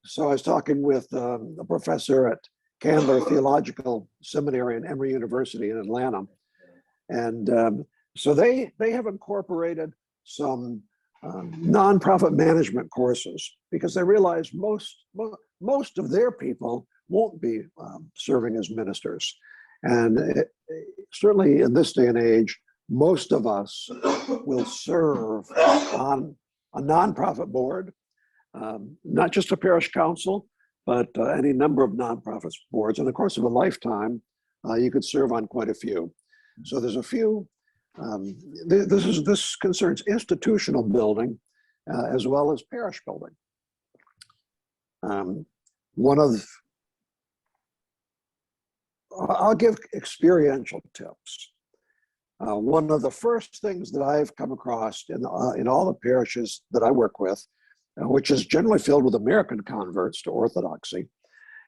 So I was talking with a professor at Candler Theological Seminary and Emory University in Atlanta. And so they have incorporated some nonprofit management courses because they realize most of their people won't be serving as ministers. And certainly in this day and age, most of us will serve on a nonprofit board, not just a parish council, but any number of nonprofit boards. In the course of a lifetime, you could serve on quite a few. So there's a few. This concerns institutional building as well as parish building. I'll give experiential tips. One of the first things that I've come across in all the parishes that I work with, which is generally filled with American converts to Orthodoxy,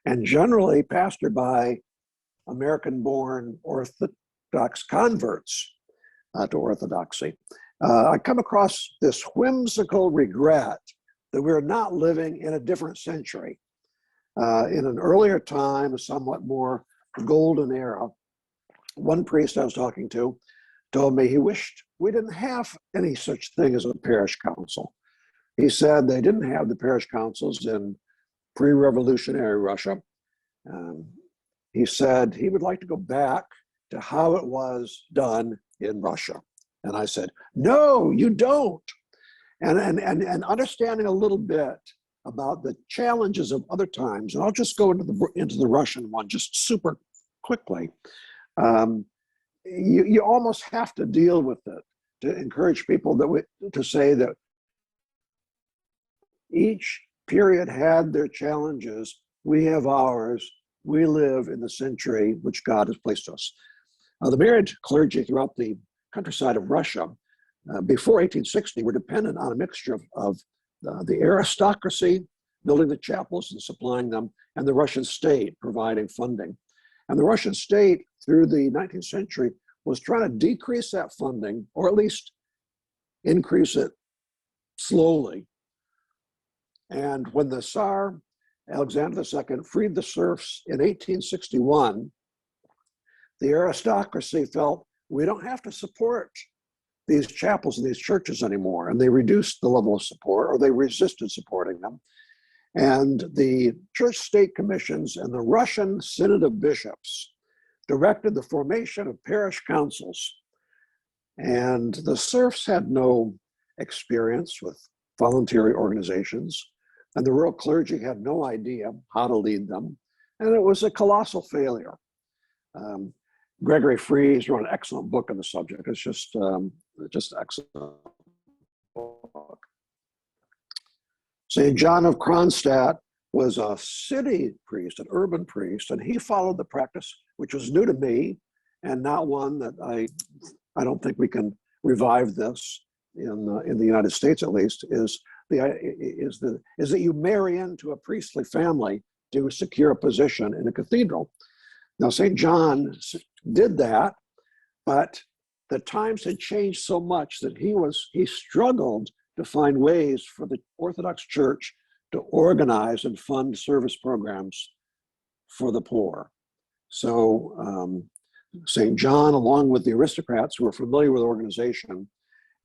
and generally pastored by American-born Orthodox converts to Orthodoxy, I come across this whimsical regret that we're not living in a different century. In an earlier time, a somewhat more golden era, one priest I was talking to told me he wished we didn't have any such thing as a parish council. He said they didn't have the parish councils in pre-revolutionary Russia. He said he would like to go back to how it was done in Russia. And I said, no, you don't. And understanding a little bit about the challenges of other times, and I'll just go into the Russian one just super quickly. You almost have to deal with it to encourage people to say that each period had their challenges. We have ours. We live in the century which God has placed us. The married clergy throughout the countryside of Russia before 1860 were dependent on a mixture of the aristocracy building the chapels and supplying them, and the Russian state providing funding. And the Russian state through the 19th century was trying to decrease that funding, or at least increase it slowly. And when the Tsar Alexander II freed the serfs in 1861, the aristocracy felt we don't have to support these chapels and these churches anymore. And they reduced the level of support, or they resisted supporting them. And the church state commissions and the Russian Synod of Bishops directed the formation of parish councils. And the serfs had no experience with voluntary organizations, and the rural clergy had no idea how to lead them. And it was a colossal failure. Gregory Fries wrote an excellent book on the subject. It's just excellent book. St. John of Kronstadt was a city priest, an urban priest, and he followed the practice, which was new to me, and not one that I don't think we can revive this in the United States, at least, is that you marry into a priestly family to secure a position in a cathedral. Now, St. John did that, but the times had changed so much that he struggled to find ways for the Orthodox Church to organize and fund service programs for the poor. So St. John, along with the aristocrats who were familiar with organization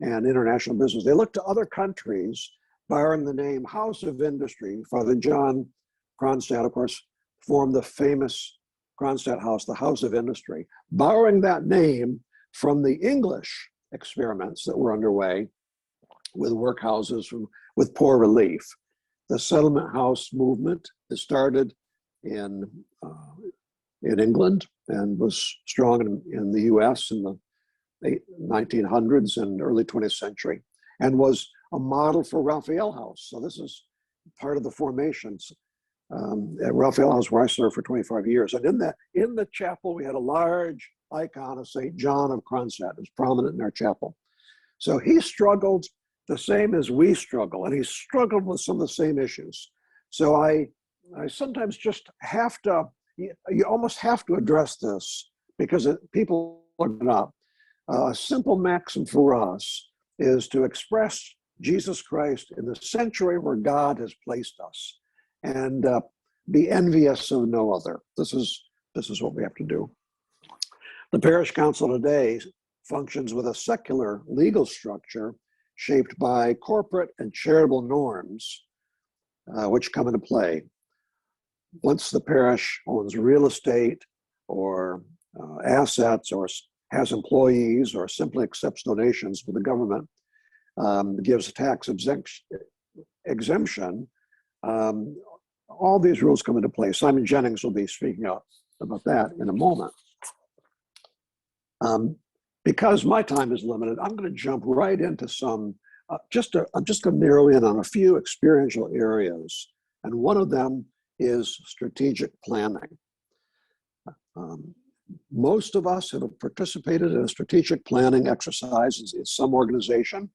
and international business, they looked to other countries, borrowing the name House of Industry. Father John Kronstadt, of course, formed the famous Kronstadt House, the House of Industry, borrowing that name from the English experiments that were underway with workhouses with poor relief. The settlement house movement that started in England and was strong in the US in the 1900s and early 20th century, and was a model for Raphael House. So this is part of the formations at Raphael House, where I served for 25 years. And in the chapel, we had a large icon of St. John of Kronstadt. It was prominent in our chapel. So he struggled the same as we struggle, and he struggled with some of the same issues. So I sometimes just have to, you almost have to address this because people look it up. A simple maxim for us is to express Jesus Christ in the sanctuary where God has placed us. and be envious of no other. This is what we have to do. The parish council today functions with a secular legal structure shaped by corporate and charitable norms, which come into play. Once the parish owns real estate or assets or has employees or simply accepts donations from the government, gives a tax exemption, all these rules come into play. Simon Jennings will be speaking up about that in a moment. Because my time is limited, I'm going to jump right into some, I'm just going to narrow in on a few experiential areas. And one of them is strategic planning. Most of us have participated in a strategic planning exercise in some organization.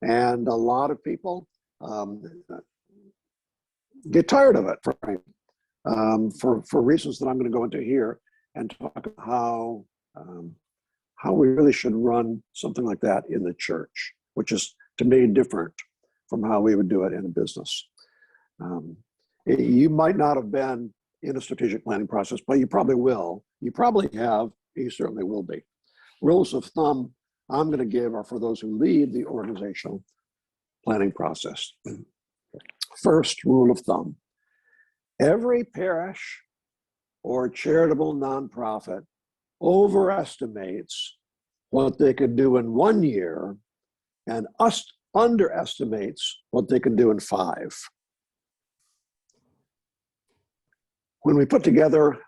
And a lot of people get tired of it, for reasons that I'm going to go into here and talk about how we really should run something like that in the church, which is, to me, different from how we would do it in a business. You might not have been in a strategic planning process, but you probably will. You probably have, you certainly will be. Rules of thumb I'm going to give are for those who lead the organizational planning process. First rule of thumb: every parish or charitable nonprofit overestimates what they could do in 1 year and underestimates what they can do in 5. When we put together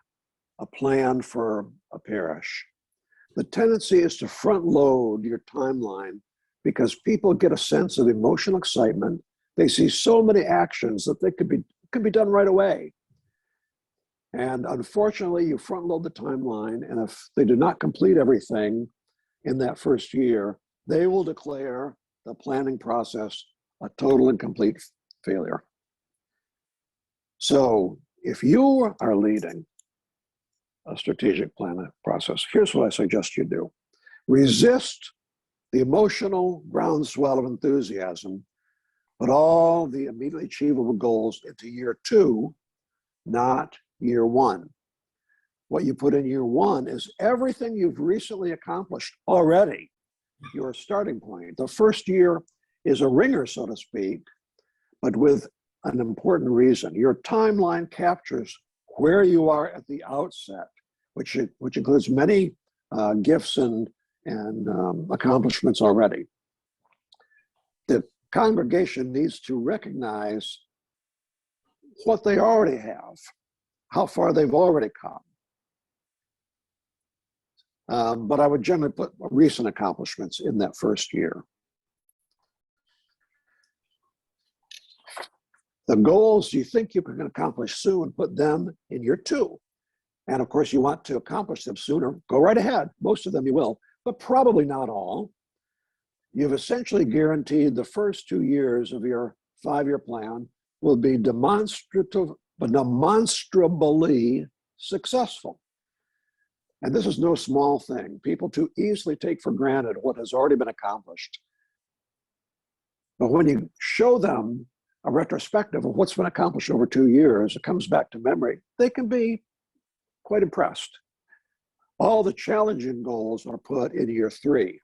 a plan for a parish, the tendency is to front load your timeline because people get a sense of emotional excitement. They see so many actions that they could be done right away. And unfortunately, you front load the timeline, and if they do not complete everything in that first year, they will declare the planning process a total and complete failure. So if you are leading a strategic planning process, here's what I suggest you do. Resist the emotional groundswell of enthusiasm, put all the immediately achievable goals into year 2, not year 1. What you put in year 1 is everything you've recently accomplished already, your starting point. The first year is a ringer, so to speak, but with an important reason. Your timeline captures where you are at the outset, which includes many gifts and accomplishments already. The congregation needs to recognize what they already have, how far they've already come. But I would generally put recent accomplishments in that first year. The goals you think you can accomplish soon, put them in year 2. And of course, you want to accomplish them sooner, go right ahead. Most of them you will, but probably not all. You've essentially guaranteed the first 2 years of your 5-year plan will be demonstrably successful. And this is no small thing. People too easily take for granted what has already been accomplished. But when you show them a retrospective of what's been accomplished over 2 years, it comes back to memory, they can be quite impressed. All the challenging goals are put in year 3.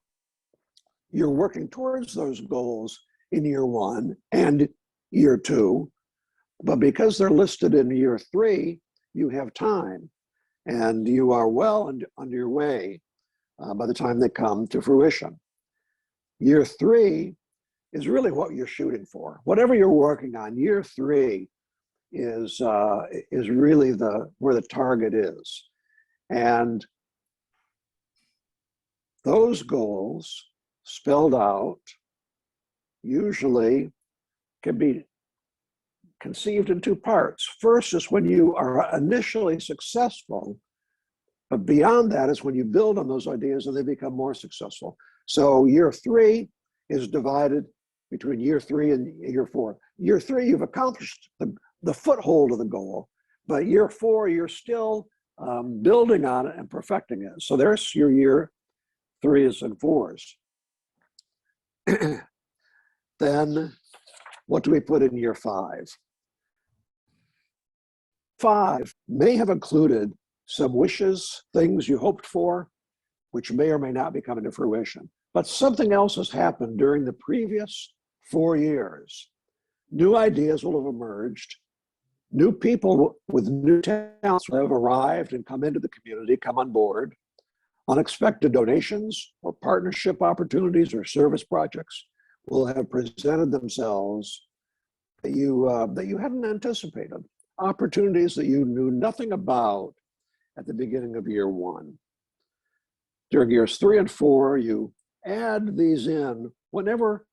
You're working towards those goals in year 1 and year 2, but because they're listed in year 3, you have time and you are well under your way by the time they come to fruition. Year 3 is really what you're shooting for. Whatever you're working on, year 3 is really where the target is. And those goals spelled out usually can be conceived in 2 parts. First is when you are initially successful, but beyond that is when you build on those ideas and they become more successful. So year 3 is divided between year 3 and year 4. Year 3, you've accomplished the foothold of the goal, but year 4, you're still building on it and perfecting it. So there's your year 3s and 4s. Then what do we put in year 5? 5 may have included some wishes, things you hoped for, which may or may not be coming to fruition. But something else has happened during the previous 4 years. New ideas will have emerged. New people with new talents will have arrived and come into the community, come on board. Unexpected donations or partnership opportunities or service projects will have presented themselves that you hadn't anticipated. Opportunities that you knew nothing about at the beginning of year 1. During years 3 and 4, you add these in whenever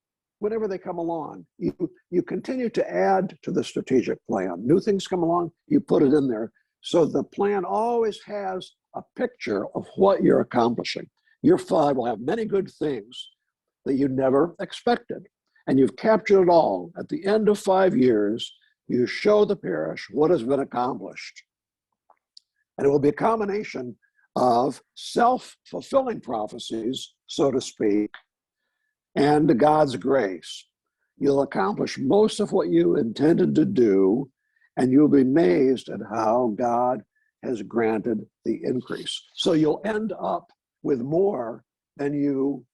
they come along. You continue to add to the strategic plan. New things come along, you put it in there. So the plan always has a picture of what you're accomplishing. Year 5 will have many good things that you never expected. And you've captured it all. At the end of 5 years, you show the parish what has been accomplished. And it will be a combination of self-fulfilling prophecies, so to speak, and God's grace. You'll accomplish most of what you intended to do, and you'll be amazed at how God has granted the increase. So you'll end up with more than you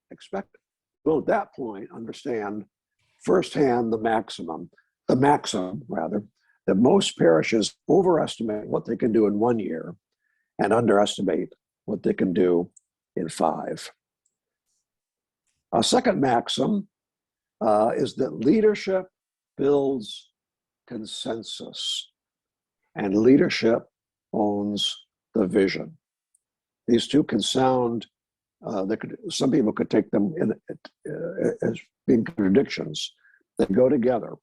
expected. Well, at that point, understand firsthand the maxim, that most parishes overestimate what they can do in 1 year and underestimate what they can do in 5. A second maxim is that leadership builds consensus, and leadership owns the vision. These two can sound, some people could take them as being contradictions. They go together.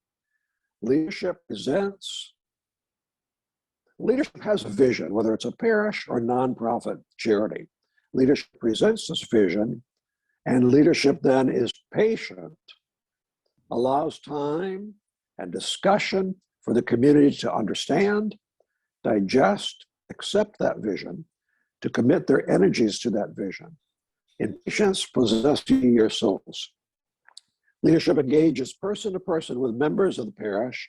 Leadership has a vision, whether it's a parish or nonprofit charity. Leadership presents this vision, and leadership then is patient, allows time and discussion for the community to understand, digest, accept that vision, to commit their energies to that vision. In patience, possess ye your souls. Leadership engages person to person with members of the parish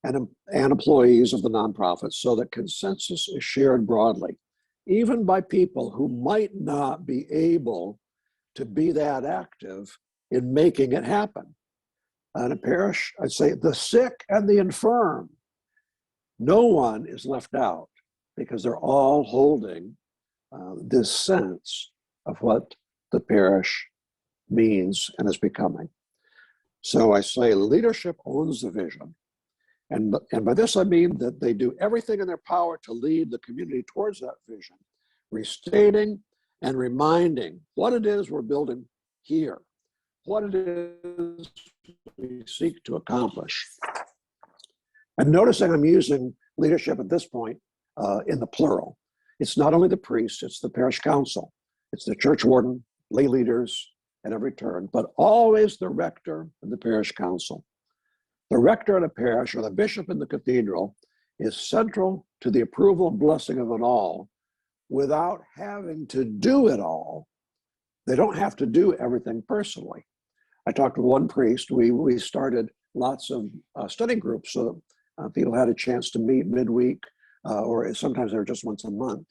and employees of the nonprofit so that consensus is shared broadly, even by people who might not be able to be that active in making it happen. In a parish, I'd say the sick and the infirm, no one is left out because they're all holding this sense of what the parish means and is becoming. So I say leadership owns the vision. And by this, I mean that they do everything in their power to lead the community towards that vision, restating and reminding what it is we're building here, what it is we seek to accomplish. And noticing I'm using leadership at this point in the plural. It's not only the priest, it's the parish council, it's the church warden, lay leaders at every turn, but always the rector and the parish council. The rector of a parish or the bishop in the cathedral is central to the approval and blessing of it all without having to do it all. They don't have to do everything personally. I talked to one priest. We started lots of study groups so that people had a chance to meet midweek, or sometimes they were just once a month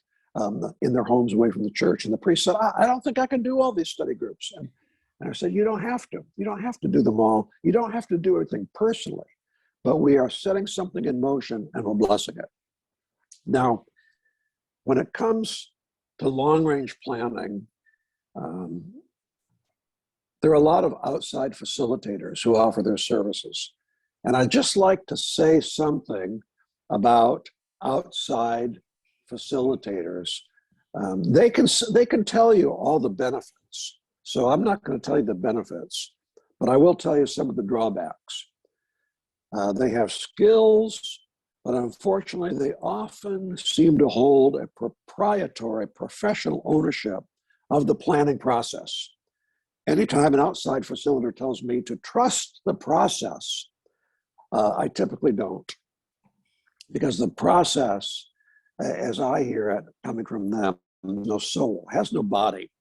in their homes away from the church. And the priest said, I don't think I can do all these study groups. And I said, you don't have to. You don't have to do them all. You don't have to do everything personally, but we are setting something in motion and we're blessing it. Now, when it comes to long-range planning, there are a lot of outside facilitators who offer their services. And I'd just like to say something about outside facilitators. They can tell you all the benefits. So I'm not going to tell you the benefits, but I will tell you some of the drawbacks. They have skills, but unfortunately, they often seem to hold a proprietary professional ownership of the planning process. Anytime an outside facilitator tells me to trust the process, I typically don't, because the process, as I hear it coming from them, no soul, has no body.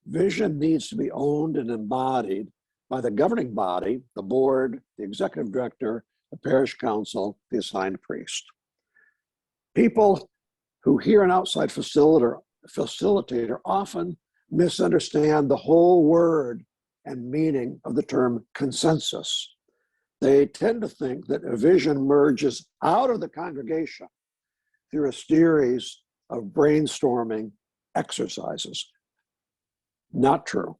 Vision needs to be owned and embodied by the governing body, the board, the executive director, the parish council, the assigned priest. People who hear an outside facilitator often misunderstand the whole word and meaning of the term consensus. They tend to think that a vision merges out of the congregation through a series of brainstorming exercises. Not true.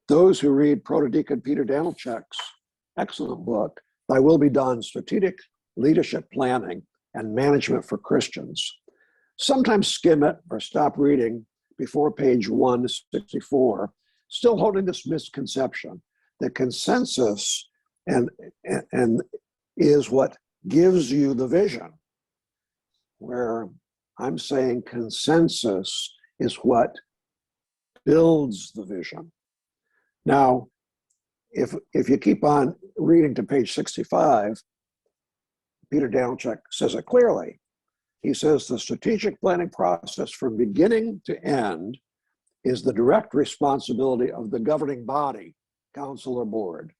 Those who read Protodeacon Peter Danilczyk's excellent book, Thy Will Be Done, Strategic Leadership Planning and Management for Christians, sometimes skim it or stop reading before page 164, still holding this misconception that consensus and is what gives you the vision, where I'm saying consensus is what builds the vision. Now, if you keep on reading to page 65, Peter Danilczyk says it clearly. He says the strategic planning process from beginning to end is the direct responsibility of the governing body, council or board.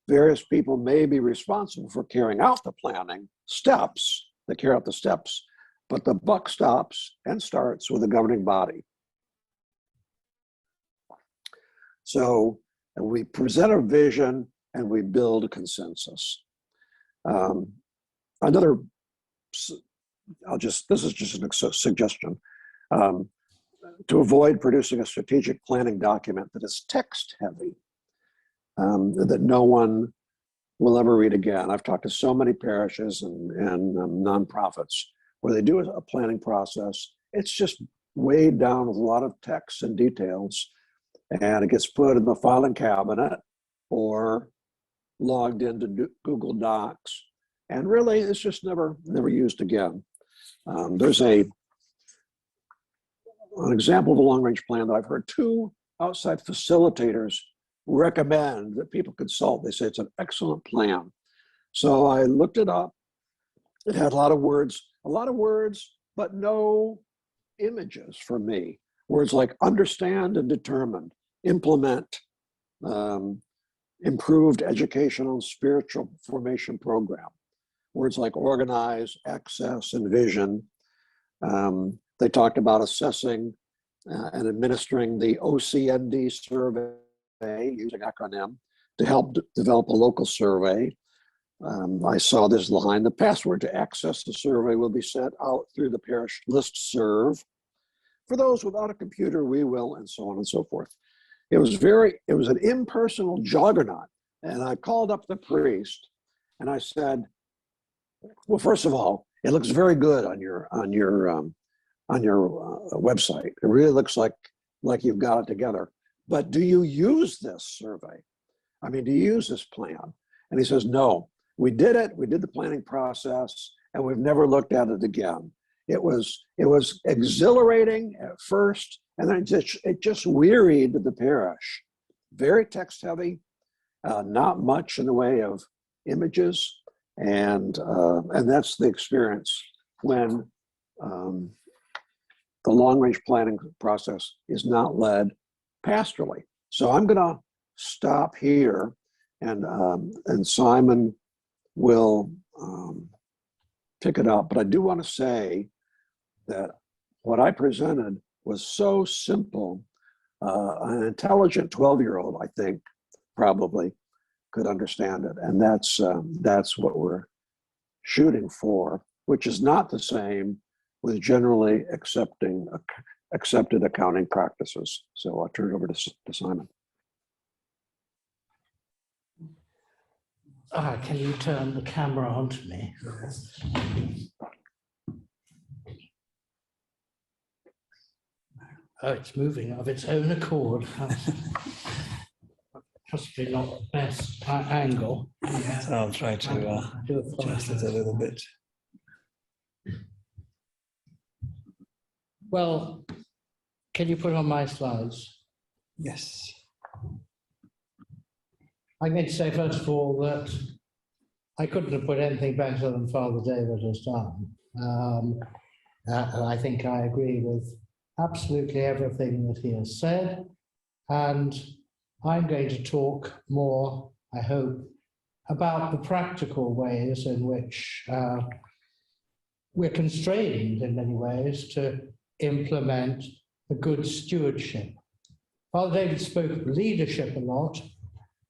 Various people may be responsible for carrying out the planning steps, they carry out the steps, but the buck stops and starts with the governing body. So we present a vision and we build a consensus. This is just a suggestion. To avoid producing a strategic planning document that is text heavy, that no one will ever read again. I've talked to so many parishes and nonprofits where they do a planning process. It's just weighed down with a lot of text and details, and it gets put in the filing cabinet or logged into Google Docs, and really it's just never used again. There's an example of a long-range plan that I've heard two outside facilitators recommend that people consult. They say it's an excellent plan. So I looked it up. It had a lot of words, but no images for me. Words like understand and determine, implement, improved educational and spiritual formation program. Words like organize, access, and vision. They talked about assessing and administering the OCND survey, using acronym, to help develop a local survey. I saw this line, the password to access the survey will be sent out through the parish listserv. For those without a computer, we will, and so on and so forth. It was an impersonal juggernaut. And I called up the priest and I said, well, first of all, it looks very good on your website. It really looks like you've got it together. But do you use this survey? I mean, do you use this plan? And he says, no, we did it. We did the planning process and we've never looked at it again. It was exhilarating at first, and then it just wearied the parish. Very text heavy, not much in the way of images, and that's the experience when the long-range planning process is not led pastorally. So I'm going to stop here, and Simon will pick it up. But I do want to say that what I presented was so simple. An intelligent 12-year-old, I think, probably could understand it. And that's what we're shooting for, which is not the same with generally accepted accounting practices. So I'll turn it over to Simon. Can you turn the camera on to me? Oh, it's moving of its own accord. Possibly not the best angle. Yeah, so I'll try to adjust it a little bit. Well, can you put on my slides? Yes. I'm going to say, first of all, that I couldn't have put anything better than Father David has done. And I think I agree with absolutely everything that he has said. And I'm going to talk more, I hope, about the practical ways in which we're constrained in many ways to implement a good stewardship. Father David spoke of leadership a lot.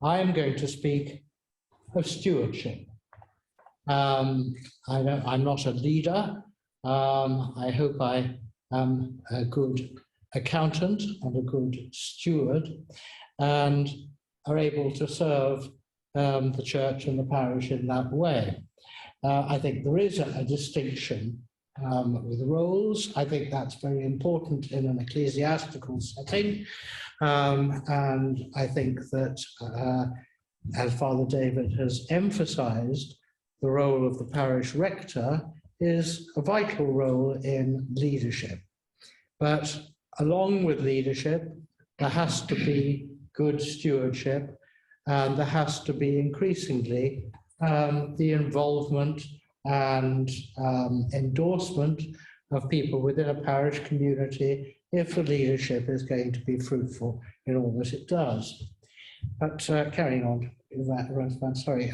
I am going to speak of stewardship. I'm not a leader. I hope I am a good accountant and a good steward, and are able to serve the church and the parish in that way. I think there is a distinction with roles. I think that's very important in an ecclesiastical setting. And I think that, as Father David has emphasized, the role of the parish rector is a vital role in leadership. But along with leadership, there has to be good stewardship, and there has to be increasingly the involvement and endorsement of people within a parish community if the leadership is going to be fruitful in all that it does. But carrying on, sorry,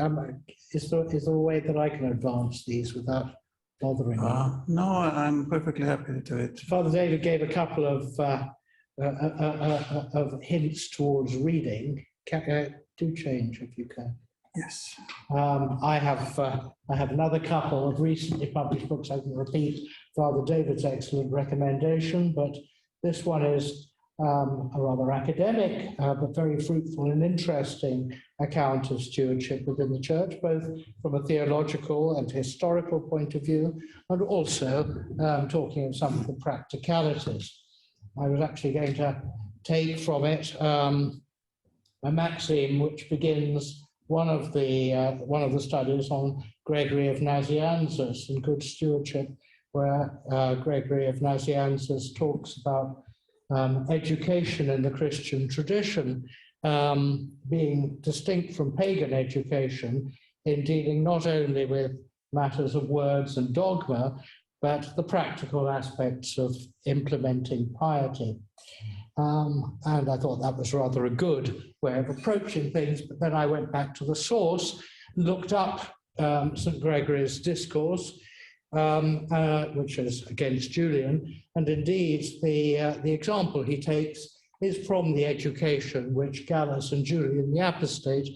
is there a way that I can advance these without bothering you? No, I'm perfectly happy to do it. Father David gave a couple of hints towards reading. Do change if you can. Yes. I have another couple of recently published books. I can repeat Father David's excellent recommendation, but this one is a rather academic, but very fruitful and interesting account of stewardship within the church, both from a theological and historical point of view, and also talking of some of the practicalities. I was actually going to take from it a maxim which begins one of the studies on Gregory of Nazianzus and good stewardship, where Gregory of Nazianzus talks about education in the Christian tradition being distinct from pagan education in dealing not only with matters of words and dogma, but the practical aspects of implementing piety. And I thought that was rather a good way of approaching things, but then I went back to the source, looked up St. Gregory's discourse, which is against Julian, and indeed the example he takes is from the education which Gallus and Julian the Apostate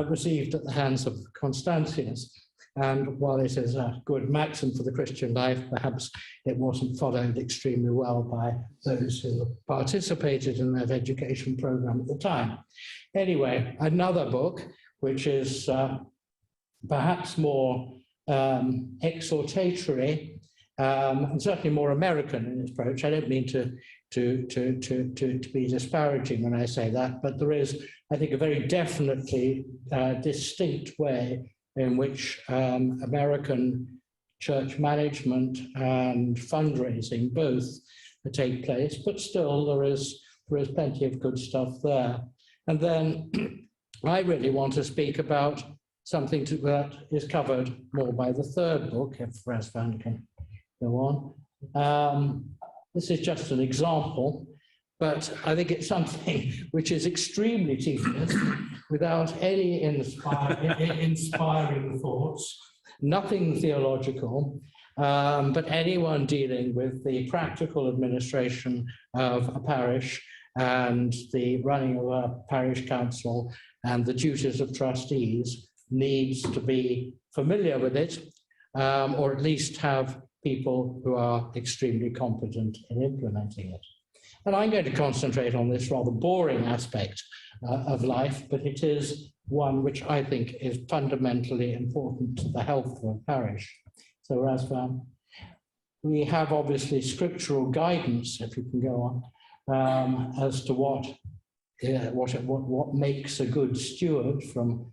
received at the hands of Constantius. And while it is a good maxim for the Christian life, perhaps it wasn't followed extremely well by those who participated in that education program at the time. Anyway, another book, which is perhaps more exhortatory and certainly more American in its approach. I don't mean to be disparaging when I say that, but there is, I think, a very definitely distinct way in which American church management and fundraising both take place, but still there is plenty of good stuff there. And then I really want to speak about something that is covered more by the third book, if Razvan can go on. This is just an example, but I think it's something which is extremely tedious, without any inspiring thoughts, nothing theological, but anyone dealing with the practical administration of a parish and the running of a parish council and the duties of trustees needs to be familiar with it, or at least have people who are extremely competent in implementing it. And I'm going to concentrate on this rather boring aspect of life, but it is one which I think is fundamentally important to the health of a parish. So Razvan, we have obviously scriptural guidance, if you can go on, as to what makes a good steward from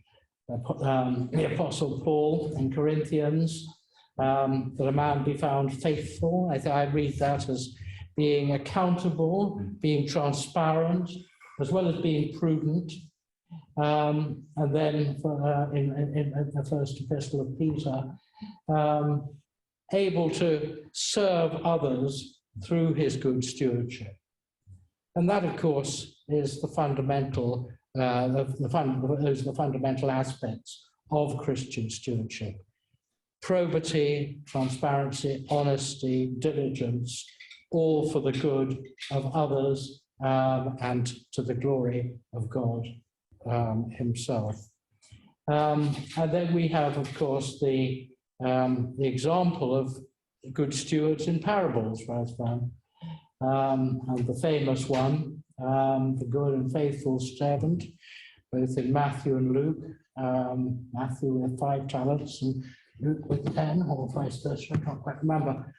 the Apostle Paul in Corinthians, that a man be found faithful. I read that as being accountable, being transparent, as well as being prudent. And then in the first epistle of Peter, able to serve others through his good stewardship. And that, of course, is the fundamental, those are the fundamental aspects of Christian stewardship. probity, transparency, honesty, diligence, all for the good of others and to the glory of God himself. And then we have, of course, the example of good stewards in parables, Razvan, and the famous one, the good and faithful servant, both in Matthew and Luke. Matthew with 5 talents and Luke with 10, or vice versa, I can't quite remember.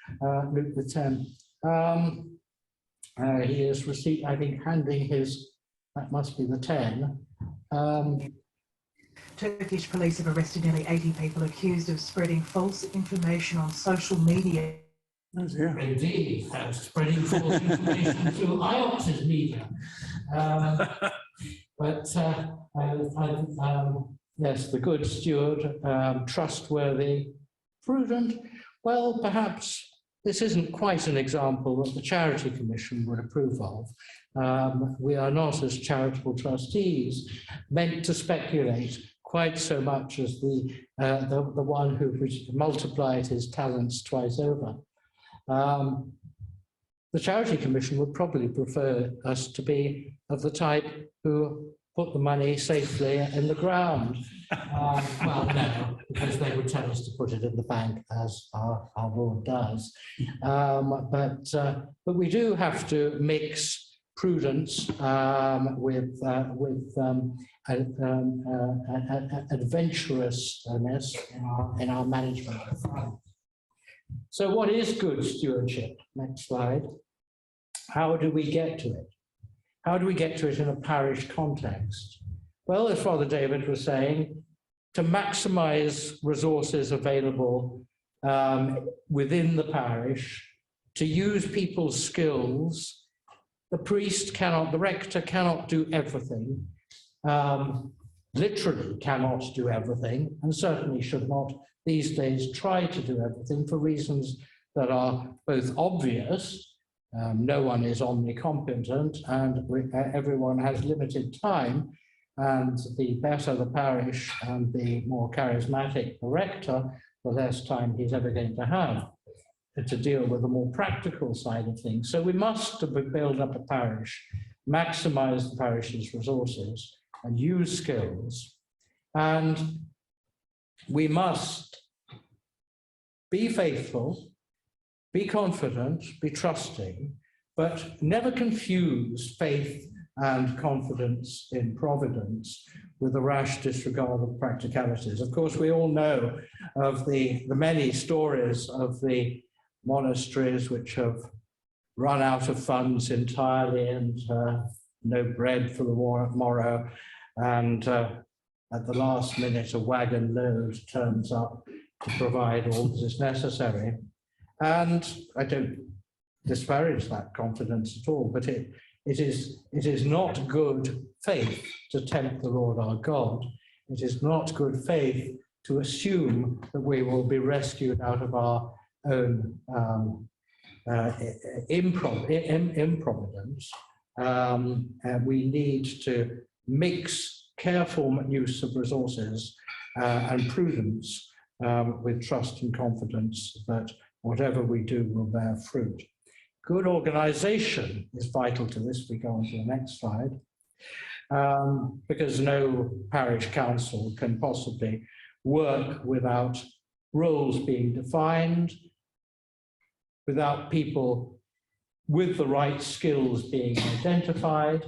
Luke with 10. He is received, I think, handing his, that must be the 10. Turkish police have arrested nearly 80 people accused of spreading false information on social media. Oh dear. Indeed, spreading false information through IOCS media. Yes, the good steward, trustworthy, prudent. Well, perhaps this isn't quite an example that the Charity Commission would approve of. We are not, as charitable trustees, meant to speculate quite so much as the one who multiplied his talents twice over. The Charity Commission would probably prefer us to be of the type who put the money safely in the ground. Well, no, because they would tell us to put it in the bank, as our Lord does. But we do have to mix prudence with adventurousness in our management of funds. So what is good stewardship? Next slide. How do we get to it? How do we get to it in a parish context? Well, as Father David was saying, to maximize resources available within the parish, to use people's skills. The priest cannot, the rector cannot do everything, literally cannot do everything, and certainly should not these days try to do everything for reasons that are both obvious. No one is omnicompetent, and everyone has limited time, and the better the parish and the more charismatic the rector, the less time he's ever going to have to deal with the more practical side of things. So we must build up a parish, maximize the parish's resources, and use skills. And we must be faithful, be confident, be trusting, but never confuse faith and confidence in providence with a rash disregard of practicalities. Of course, we all know of the many stories of the monasteries which have run out of funds entirely and no bread for the morrow, and at the last minute a wagon load turns up to provide all that is necessary. And I don't disparage that confidence at all, but it is not good faith to tempt the Lord our God. It is not good faith to assume that we will be rescued out of our own improvidence. We need to mix careful use of resources and prudence with trust and confidence that whatever we do will bear fruit. Good organization is vital to this. We go on to the next slide. Because no parish council can possibly work without roles being defined, without people with the right skills being identified,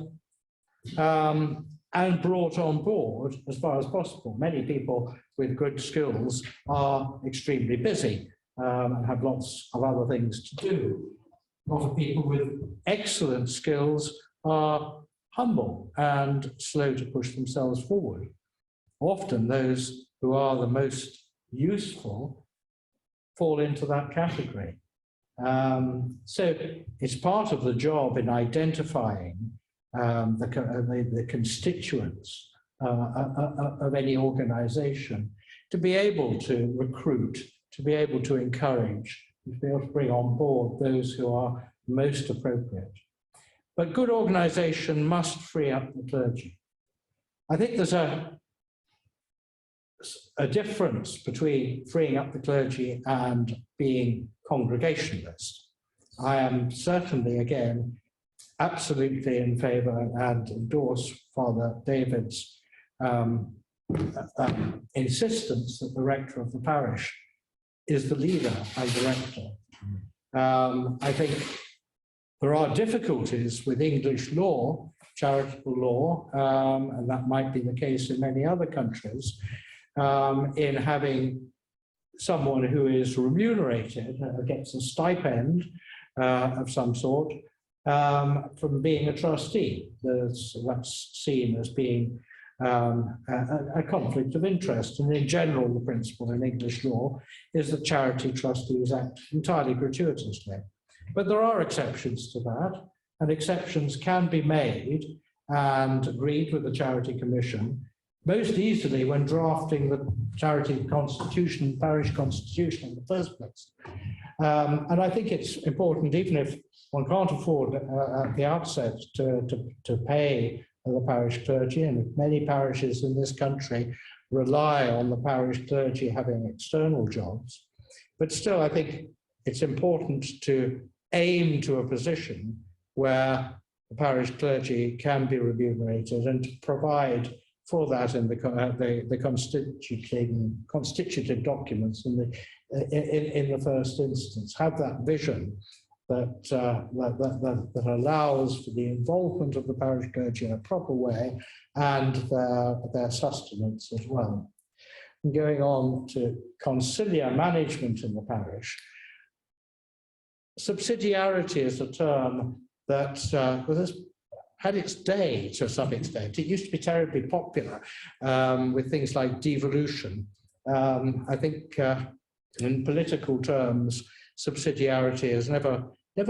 and brought on board as far as possible. Many people with good skills are extremely busy and have lots of other things to do. A lot of people with excellent skills are humble and slow to push themselves forward. Often those who are the most useful fall into that category. So it's part of the job in identifying the constituents of any organization to be able to recruit, to be able to encourage, to be able to bring on board those who are most appropriate. But good organization must free up the clergy. I think there's a difference between freeing up the clergy and being Congregationalist. I am certainly, again, absolutely in favour and endorse Father David's insistence that the rector of the parish is the leader and director. I think there are difficulties with English law, charitable law, and that might be the case in many other countries, in having someone who is remunerated, gets a stipend of some sort, from being a trustee. That's seen as being a conflict of interest. And in general, the principle in English law is that charity trustees act entirely gratuitously. But there are exceptions to that, and exceptions can be made and agreed with the Charity Commission most easily when drafting the charity constitution, parish constitution in the first place. And I think it's important, even if one can't afford at the outset to pay the parish clergy, and many parishes in this country rely on the parish clergy having external jobs, but still I think it's important to aim to a position where the parish clergy can be remunerated and to provide for that in the constitutive documents in the first instance. Have that vision that allows for the involvement of the parish clergy in a proper way and their sustenance as well. And going on to conciliar management in the parish, subsidiarity is a term that has had its day to some extent. It used to be terribly popular with things like devolution. I think in political terms, subsidiarity has never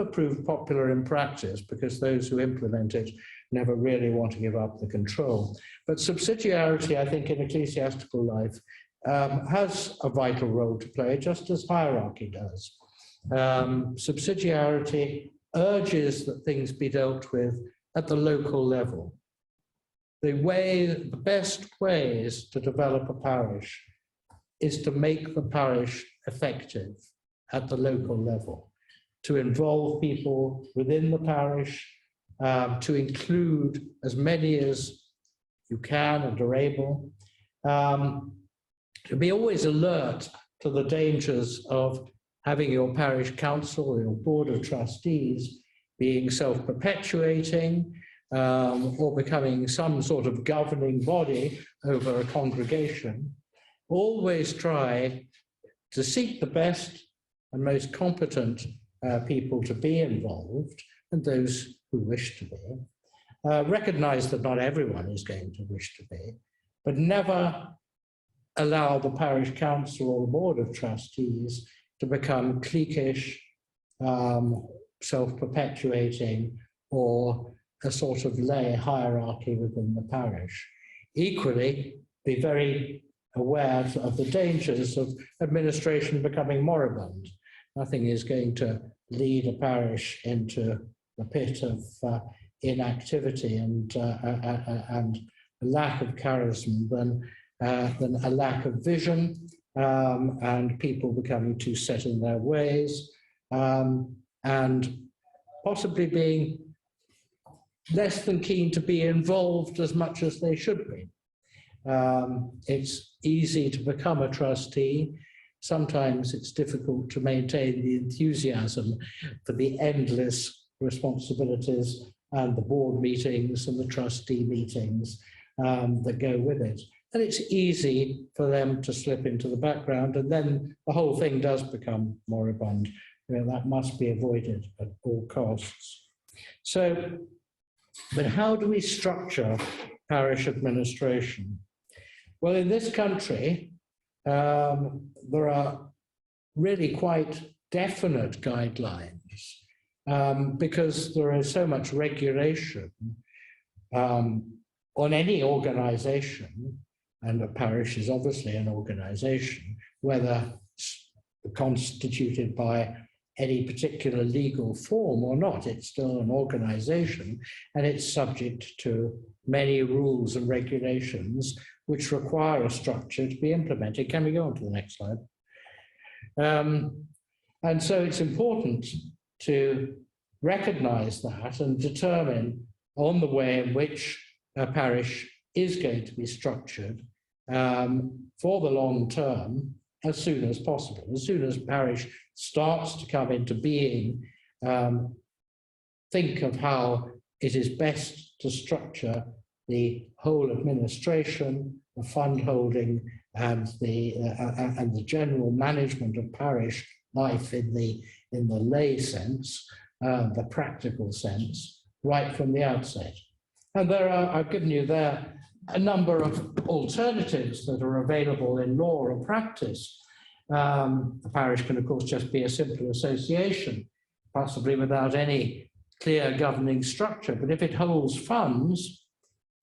proved popular in practice because those who implement it never really want to give up the control. But subsidiarity, I think, in ecclesiastical life has a vital role to play, just as hierarchy does. Subsidiarity urges that things be dealt with at the local level. The best ways to develop a parish is to make the parish effective at the local level, to involve people within the parish, to include as many as you can and are able, to be always alert to the dangers of having your parish council or your board of trustees being self-perpetuating or becoming some sort of governing body over a congregation. Always try to seek the best and most competent people to be involved, and those who wish to be. Recognize that not everyone is going to wish to be, but never allow the parish council or the board of trustees to become cliquish, self-perpetuating, or a sort of lay hierarchy within the parish. Equally, be very aware of the dangers of administration becoming moribund. Nothing is going to lead a parish into the pit of inactivity and lack of charism than a lack of vision and people becoming too set in their ways and possibly being less than keen to be involved as much as they should be. It's easy to become a trustee. Sometimes it's difficult to maintain the enthusiasm for the endless responsibilities and the board meetings and the trustee meetings that go with it. And it's easy for them to slip into the background, and then the whole thing does become moribund. You know, that must be avoided at all costs. So, but how do we structure parish administration? Well, in this country, there are really quite definite guidelines because there is so much regulation on any organization, and a parish is obviously an organization, whether constituted by any particular legal form or not, it's still an organization, and it's subject to many rules and regulations which require a structure to be implemented. Can we go on to the next slide? And so it's important to recognize that and determine on the way in which a parish is going to be structured for the long term as soon as possible. As soon as parish starts to come into being, think of how it is best to structure the whole administration, the fund holding, and the general management of parish life in the lay sense, the practical sense, right from the outset. And there are, I've given you there a number of alternatives that are available in law or practice. The parish can, of course, just be a simple association, possibly without any clear governing structure. But if it holds funds,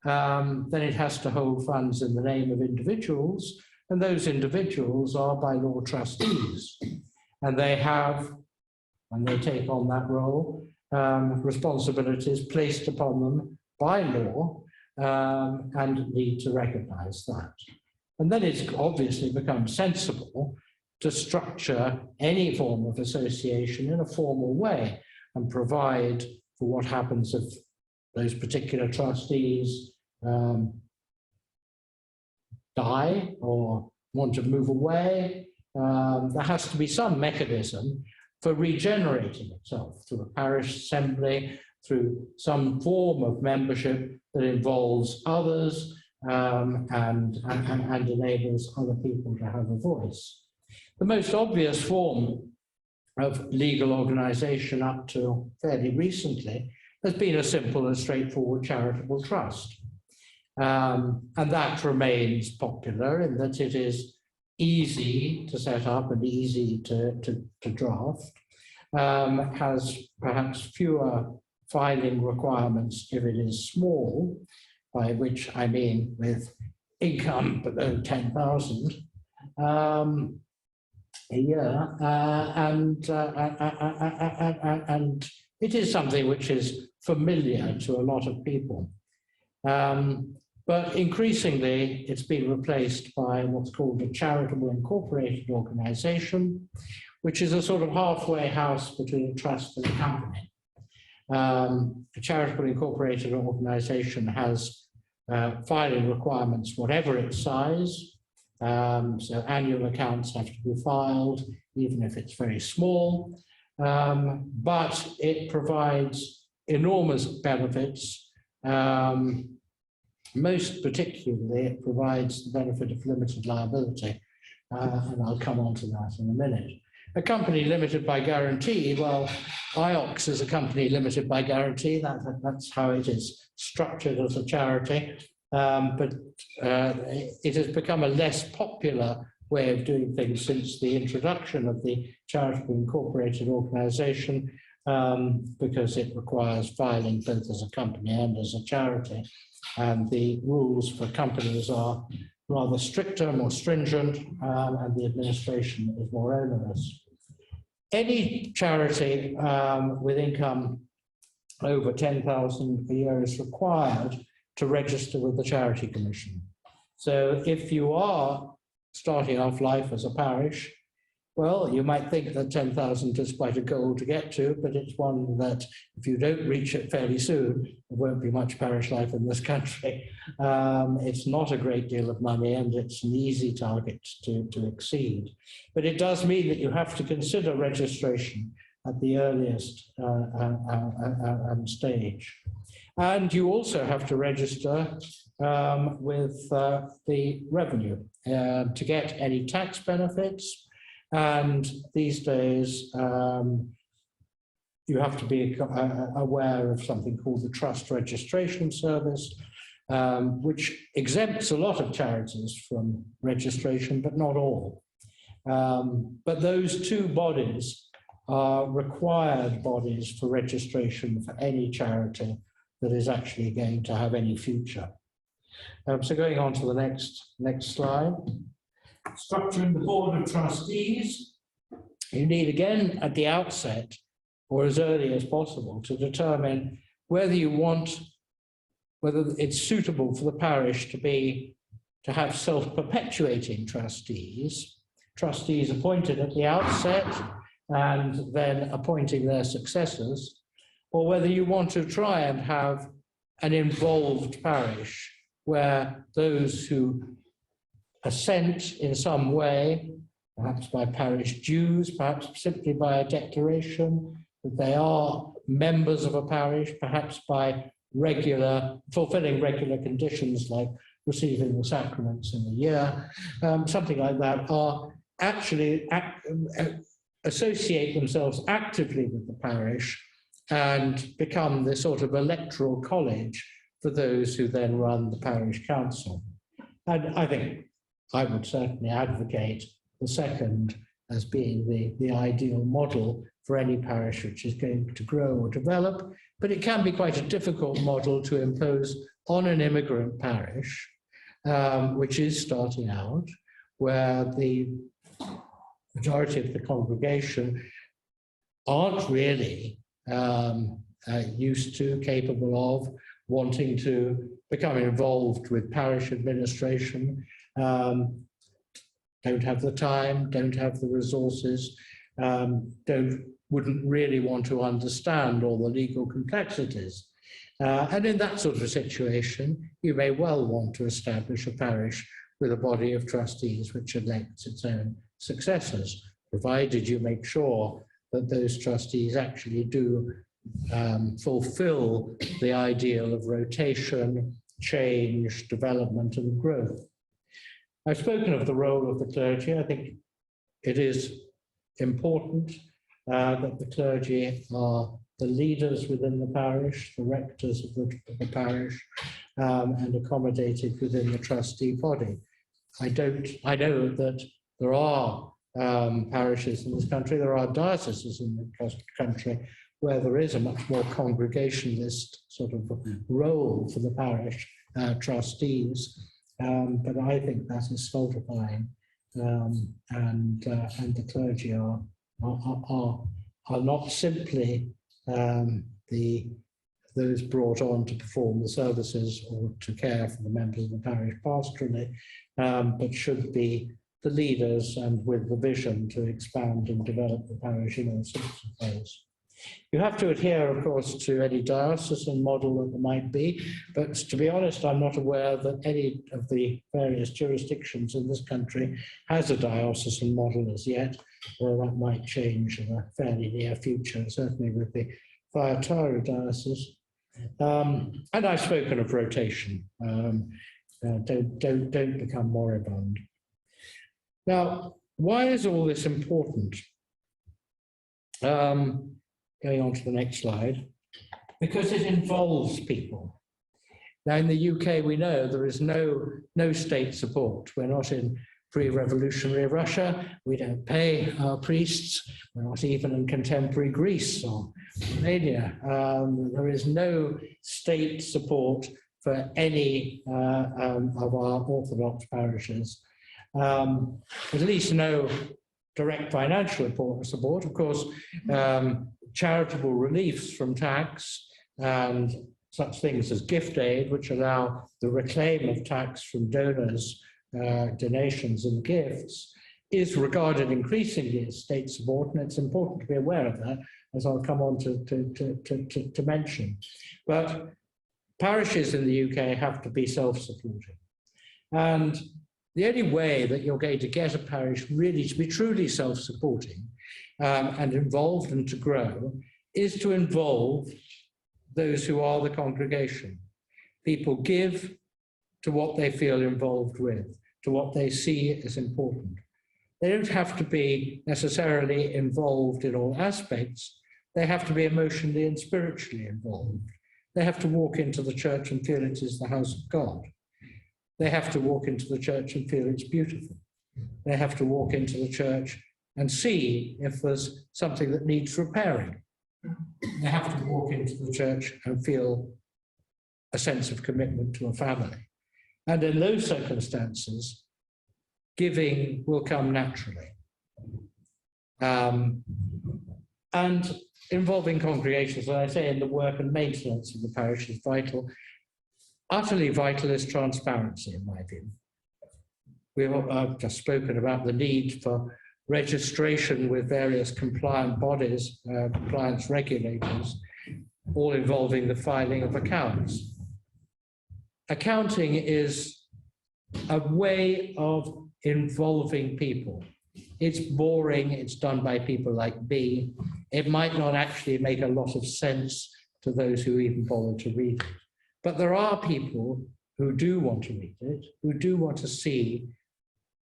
then it has to hold funds in the name of individuals, and those individuals are by law trustees. And they have, when they take on that role, responsibilities placed upon them by law, and need to recognize that. And then it's obviously become sensible to structure any form of association in a formal way and provide for what happens if those particular trustees die or want to move away. There has to be some mechanism for regenerating itself through a parish assembly, through some form of membership that involves others and enables other people to have a voice. The most obvious form of legal organization up to fairly recently has been a simple and straightforward charitable trust. And that remains popular in that it is easy to set up and easy to draft, has perhaps fewer filing requirements if it is small, by which I mean with income below 10,000 a year, and it is something which is familiar to a lot of people. But increasingly, it's been replaced by what's called a charitable incorporated organization, which is a sort of halfway house between a trust and a company. A charitable incorporated organization has filing requirements, whatever its size. So annual accounts have to be filed, even if it's very small. But it provides enormous benefits. Most particularly, it provides the benefit of limited liability. And I'll come on to that in a minute. A company limited by guarantee, well, IOCS is a company limited by guarantee. That's how it is structured as a charity. But it has become a less popular way of doing things since the introduction of the charitable incorporated organization, because it requires filing both as a company and as a charity. And the rules for companies are rather stricter, more stringent, and the administration is more onerous. Any charity with income over 10,000 a year is required to register with the Charity Commission. So if you are starting off life as a parish, well, you might think that 10,000 is quite a goal to get to, but it's one that if you don't reach it fairly soon, there won't be much parish life in this country. It's not a great deal of money, and it's an easy target to exceed. But it does mean that you have to consider registration at the earliest stage. And you also have to register with the revenue to get any tax benefits. And these days, you have to be aware of something called the Trust Registration Service, which exempts a lot of charities from registration, but not all. But those two bodies are required bodies for registration for any charity that is actually going to have any future. So going on to the next slide. Structuring the board of trustees, you need again at the outset or as early as possible to determine whether it's suitable for the parish to be to have self-perpetuating trustees, trustees appointed at the outset and then appointing their successors, or whether you want to try and have an involved parish where those who assent in some way, perhaps by parish dues, perhaps simply by a declaration that they are members of a parish, perhaps by fulfilling regular conditions like receiving the sacraments in a year, something like that, are actually associate themselves actively with the parish and become the sort of electoral college for those who then run the parish council. And I think I would certainly advocate the second as being the ideal model for any parish which is going to grow or develop, but it can be quite a difficult model to impose on an immigrant parish, which is starting out, where the majority of the congregation aren't really used to, capable of, wanting to become involved with parish administration, don't have the time, don't have the resources, wouldn't really want to understand all the legal complexities. And in that sort of situation, you may well want to establish a parish with a body of trustees which elects its own successors, provided you make sure that those trustees actually do fulfill the ideal of rotation, change, development, and growth. I've spoken of the role of the clergy. I think it is important that the clergy are the leaders within the parish, the rectors of the parish, and accommodated within the trustee body. I know that there are parishes in this country, there are dioceses in the country where there is a much more congregationalist sort of role for the parish trustees, but I think that is stultifying, and the clergy are not simply those brought on to perform the services or to care for the members of the parish pastorally, but should be the leaders and with the vision to expand and develop the parish in all sorts of ways. You have to adhere, of course, to any diocesan model that there might be, but to be honest, I'm not aware that any of the various jurisdictions in this country has a diocesan model as yet, or that might change in a fairly near future, certainly with the Thyatira diocese. And I've spoken of rotation. Don't become moribund. Now, why is all this important? Going on to the next slide. Because it involves people. Now, in the UK, we know there is no state support. We're not in pre-revolutionary Russia. We don't pay our priests. We're not even in contemporary Greece or Romania. There is no state support for any of our Orthodox parishes. At least no direct financial support. Of course, charitable reliefs from tax and such things as gift aid, which allow the reclaim of tax from donors, donations and gifts, is regarded increasingly as state support, and it's important to be aware of that, as I'll come on to mention. But parishes in the UK have to be self-supporting. And the only way that you're going to get a parish really to be truly self-supporting and involved and to grow is to involve those who are the congregation. People give to what they feel involved with, to what they see as important. They don't have to be necessarily involved in all aspects. They have to be emotionally and spiritually involved. They have to walk into the church and feel it is the house of God. They have to walk into the church and feel it's beautiful. They have to walk into the church and see if there's something that needs repairing. They have to walk into the church and feel a sense of commitment to a family. And in those circumstances, giving will come naturally. And involving congregations, as I say, in the work and maintenance of the parish is vital. Utterly vital is transparency, in my view. I've just spoken about the need for registration with various compliant bodies, compliance regulators, all involving the filing of accounts. Accounting is a way of involving people. It's boring, it's done by people like me. It might not actually make a lot of sense to those who even bother to read it. But there are people who do want to read it, who do want to see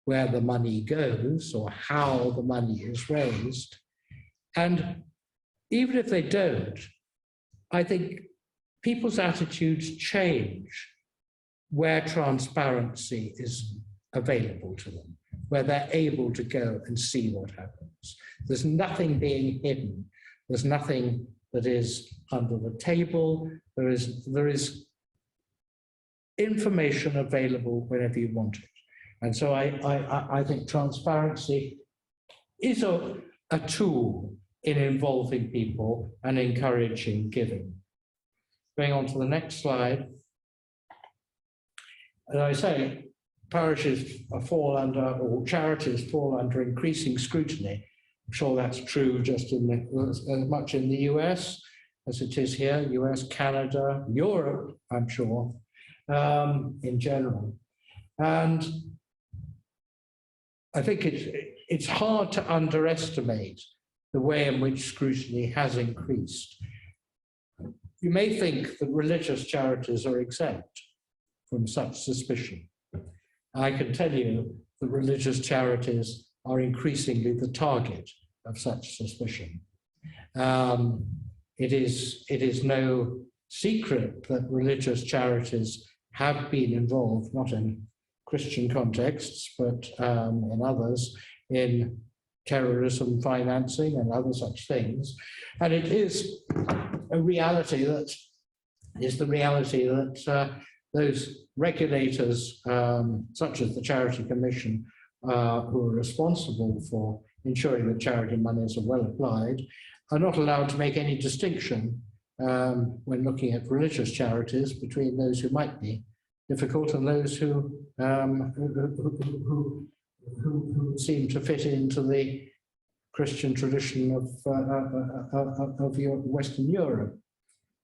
where the money goes or how the money is raised. And even if they don't, I think people's attitudes change where transparency is available to them, where they're able to go and see what happens. There's nothing being hidden. There's nothing that is under the table. There is information available whenever you want it. And so I think transparency is a tool in involving people and encouraging giving. Going on to the next slide. As I say, parishes fall under, or charities fall under increasing scrutiny. I'm sure that's true just as much in the US as it is here, US, Canada, Europe, I'm sure, in general. And I think it's hard to underestimate the way in which scrutiny has increased. You may think that religious charities are exempt from such suspicion. I can tell you that religious charities are increasingly the target of such suspicion. It is no secret that religious charities have been involved, not in Christian contexts, but in others, in terrorism financing and other such things. And it is a reality that those regulators, such as the Charity Commission, who are responsible for ensuring that charity monies are well applied, are not allowed to make any distinction when looking at religious charities between those who might be difficult and those who seem to fit into the Christian tradition of Western Europe.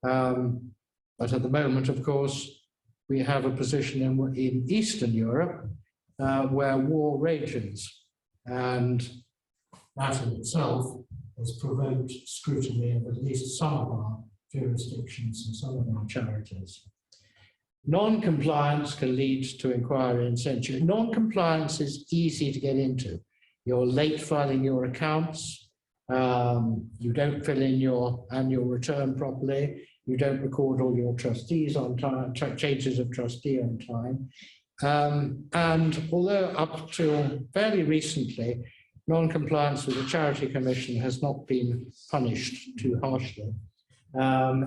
But at the moment, of course, we have a position in Eastern Europe where war rages, and that in itself has provoked scrutiny of at least some of our jurisdictions and some of our charities. Non-compliance can lead to inquiry and censure. Non-compliance is easy to get into. You're late filing your accounts, you don't fill in your annual return properly, you don't record all your trustees on time, changes of trustee on time. And although up till fairly recently, non-compliance with the Charity Commission has not been punished too harshly,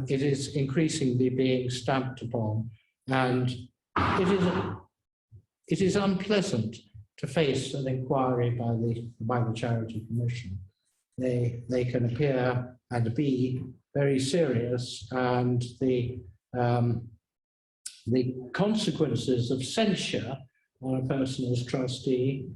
it is increasingly being stamped upon, and it is unpleasant to face an inquiry by the Charity Commission. They can appear and be very serious, and the consequences of censure on a person as trustee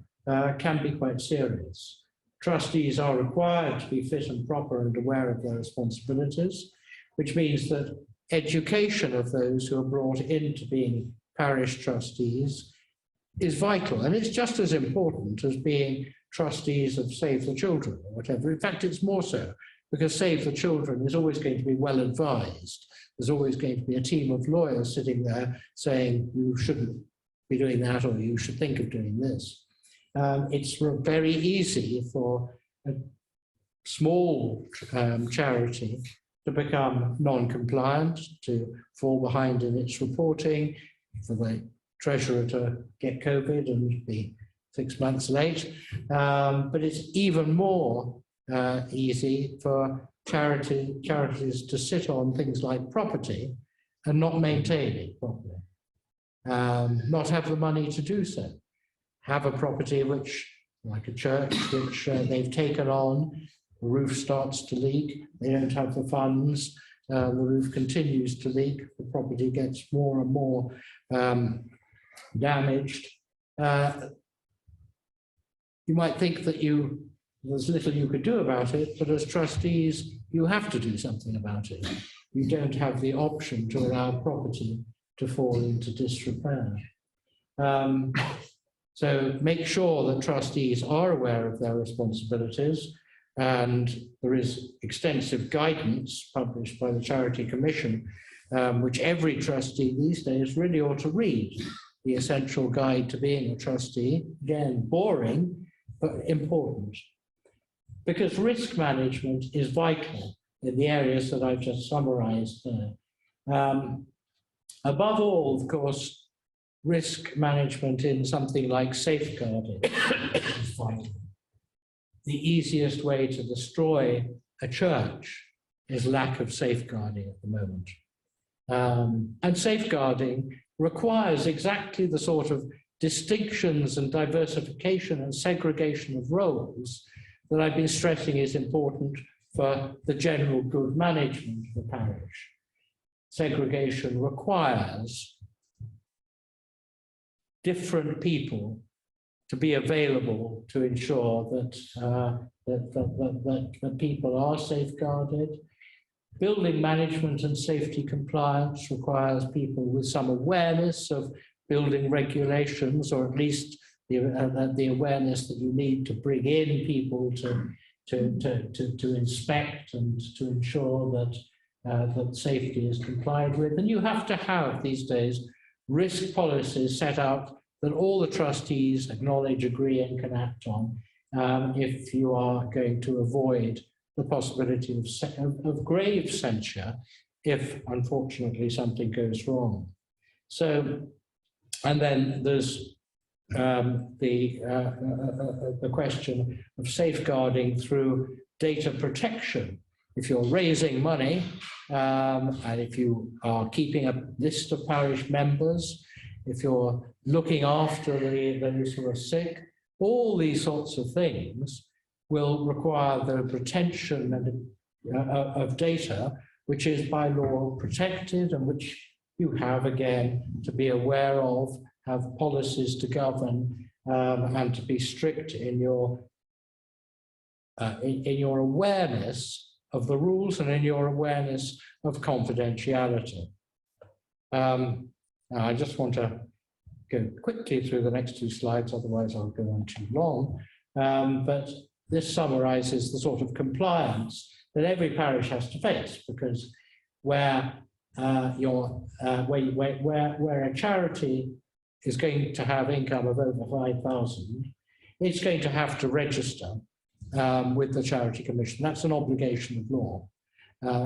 can be quite serious. Trustees are required to be fit and proper and aware of their responsibilities, which means that education of those who are brought into being parish trustees is vital, and it's just as important as being trustees of Save the Children or whatever. In fact, it's more so, because Save the Children is always going to be well advised. There's always going to be a team of lawyers sitting there saying you shouldn't be doing that, or you should think of doing this. It's very easy for a small charity to become non-compliant, to fall behind in its reporting, for the treasurer to get COVID and be 6 months late. But it's even more easy for charities to sit on things like property and not maintain it properly, not have the money to do so. Have a property which, like a church, which they've taken on, the roof starts to leak, they don't have the funds, the roof continues to leak, the property gets more and more damaged. you might think that there's little you could do about it, but as trustees, you have to do something about it. You don't have the option to allow property to fall into disrepair. So make sure that trustees are aware of their responsibilities, and there is extensive guidance published by the Charity Commission, which every trustee these days really ought to read. The Essential Guide to Being a Trustee. Again, boring, but important. Because risk management is vital in the areas that I've just summarized there. Above all, of course, risk management in something like safeguarding is vital. The easiest way to destroy a church is lack of safeguarding at the moment. And safeguarding requires exactly the sort of distinctions and diversification and segregation of roles that I've been stressing is important for the general good management of the parish. Segregation requires different people to be available to ensure that people are safeguarded. Building management and safety compliance requires people with some awareness of building regulations, or at least the awareness that you need to bring in people to inspect and to ensure that safety is complied with. And you have to have these days risk policies set out that all the trustees acknowledge, agree, and can act on if you are going to avoid the possibility of grave censure if, unfortunately, something goes wrong. So, and then there's the question of safeguarding through data protection. If you're raising money, and if you are keeping a list of parish members, if you're looking after those who are sick, all these sorts of things will require the retention of data, which is by law protected and which you have, again, to be aware of, have policies to govern, and to be strict in your awareness of the rules and in your awareness of confidentiality. Now I just want to go quickly through the next two slides, otherwise I'll go on too long. But this summarizes the sort of compliance that every parish has to face, because where a charity is going to have income of over 5,000, it's going to have to register with the Charity Commission. That's an obligation of law.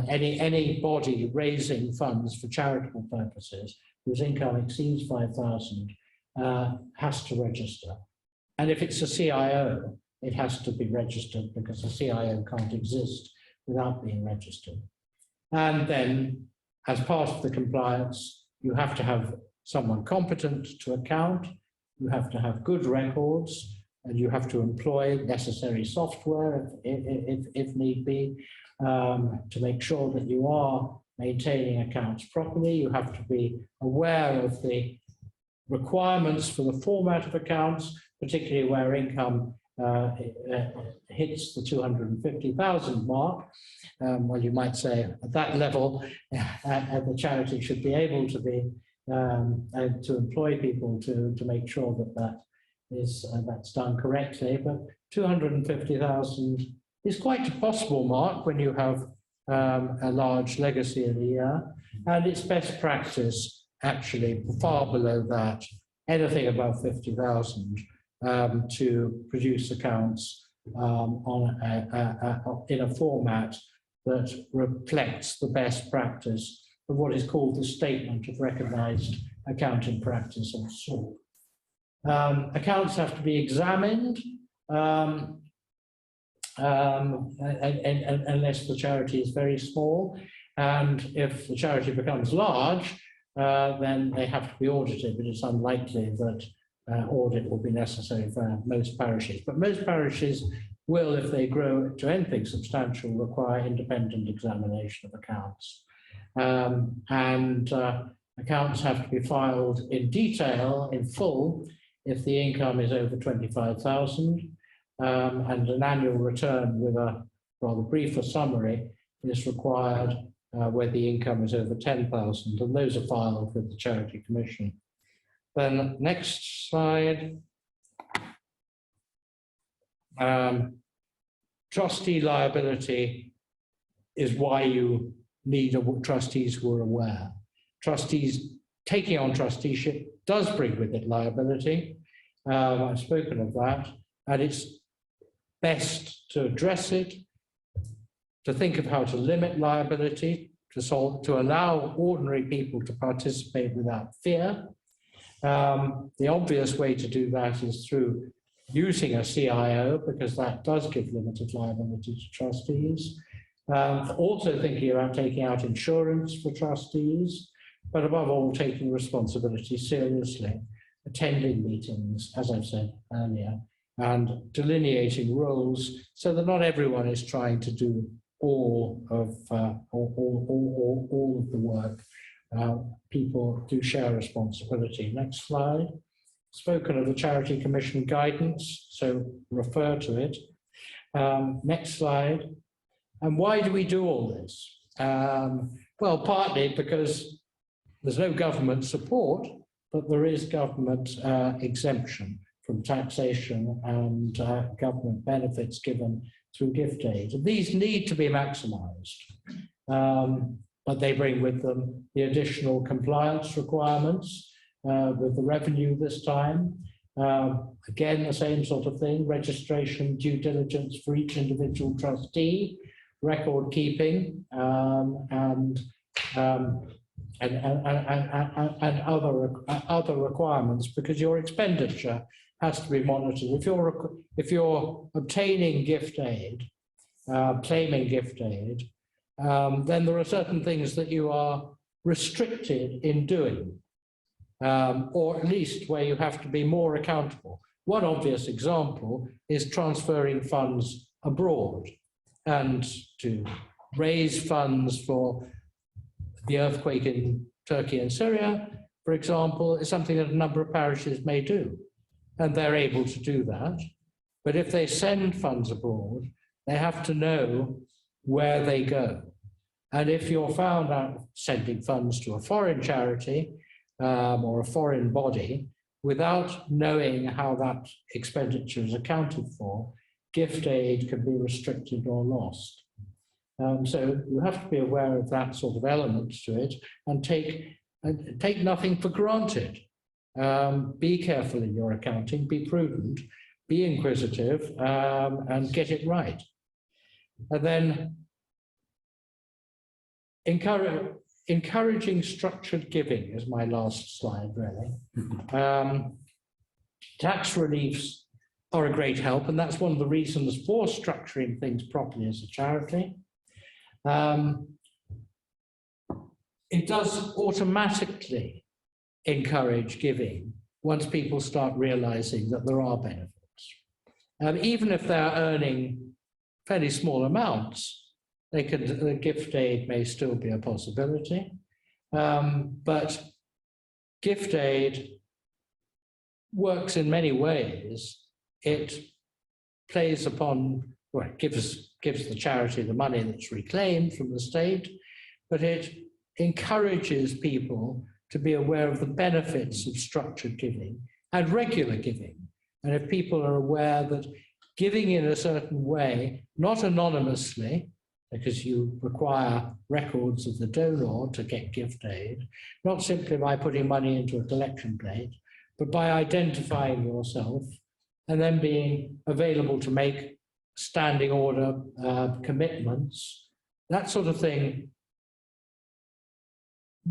Any body raising funds for charitable purposes whose income exceeds 5,000 has to register. And if it's a CIO, it has to be registered, because a CIO can't exist without being registered. And then, as part of the compliance, you have to have someone competent to account, you have to have good records, and you have to employ necessary software if need be, to make sure that you are maintaining accounts properly. You have to be aware of the requirements for the format of accounts, particularly where income hits the 250,000 mark. Well, you might say at that level, the charity should be able to be to employ people to make sure that that's done correctly. But 250,000 is quite a possible mark when you have a large legacy in a year, and it's best practice actually far below that, anything above 50,000, to produce accounts in a format that reflects the best practice of what is called the Statement of Recognised Accounting Practice or SORP. Accounts have to be examined unless the charity is very small, and if the charity becomes large, then they have to be audited, but it's unlikely that audit will be necessary for most parishes. But most parishes will, if they grow to anything substantial, require independent examination of accounts. Accounts have to be filed in detail, in full, if the income is over 25,000. and an annual return with a rather briefer summary is required where the income is over 10,000, and those are filed with the Charity Commission. Then next slide. Trustee liability is why you need trustees who are aware. Trustees taking on trusteeship does bring with it liability. I've spoken of that, and it's best to address it, to think of how to limit liability, to allow ordinary people to participate without fear. The obvious way to do that is through using a CIO, because that does give limited liability to trustees. Also thinking about taking out insurance for trustees, but above all, taking responsibility seriously, attending meetings, as I've said earlier, and delineating roles so that not everyone is trying to do all of the work. People do share responsibility. Next slide. Spoken of the Charity Commission guidance, so refer to it. Next slide. And why do we do all this? Well, partly because there's no government support, but there is government exemption from taxation and government benefits given through gift aid. And these need to be maximised, but they bring with them the additional compliance requirements with the revenue this time. Again, the same sort of thing, registration, due diligence for each individual trustee, record keeping, and other requirements, because your expenditure has to be monitored. If you're obtaining gift aid, claiming gift aid, then there are certain things that you are restricted in doing, or at least where you have to be more accountable. One obvious example is transferring funds abroad, and to raise funds for the earthquake in Turkey and Syria, for example, is something that a number of parishes may do, and they're able to do that. But if they send funds abroad, they have to know where they go. And if you're found out sending funds to a foreign charity or a foreign body without knowing how that expenditure is accounted for, gift aid can be restricted or lost. So you have to be aware of that sort of element to it, and take nothing for granted. Be careful in your accounting, be prudent, be inquisitive, and get it right. And then encouraging structured giving is my last slide, really. Tax reliefs are a great help, and that's one of the reasons for structuring things properly as a charity. It does automatically encourage giving once people start realizing that there are benefits. Even if they're earning fairly small amounts, the gift aid may still be a possibility. But gift aid works in many ways. It plays upon, well, it gives the charity the money that's reclaimed from the state, but it encourages people to be aware of the benefits of structured giving and regular giving. And if people are aware that giving in a certain way, not anonymously, because you require records of the donor to get gift aid, not simply by putting money into a collection plate, but by identifying yourself and then being available to make standing order commitments, that sort of thing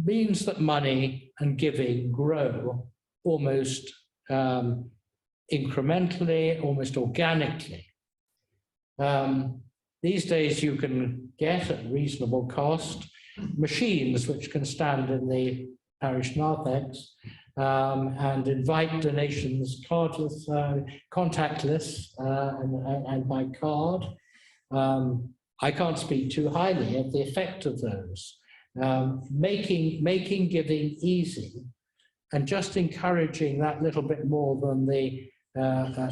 means that money and giving grow almost incrementally, almost organically. These days you can get at reasonable cost machines which can stand in the parish narthex and invite donations cardless, contactless, and by card. I can't speak too highly of the effect of those. Making giving easy and just encouraging that little bit more than the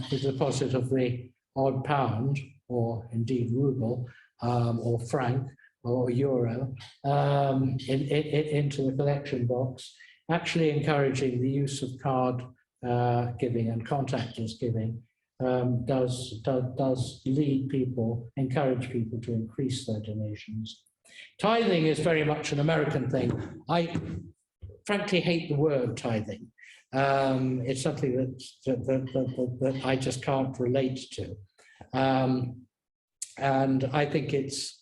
deposit of the odd pound, or indeed ruble, or franc, or euro, into the collection box, actually encouraging the use of card giving and contactless giving does lead people, encourage people to increase their donations. Tithing is very much an American thing. I frankly hate the word tithing. It's something that I just can't relate to. And I think it's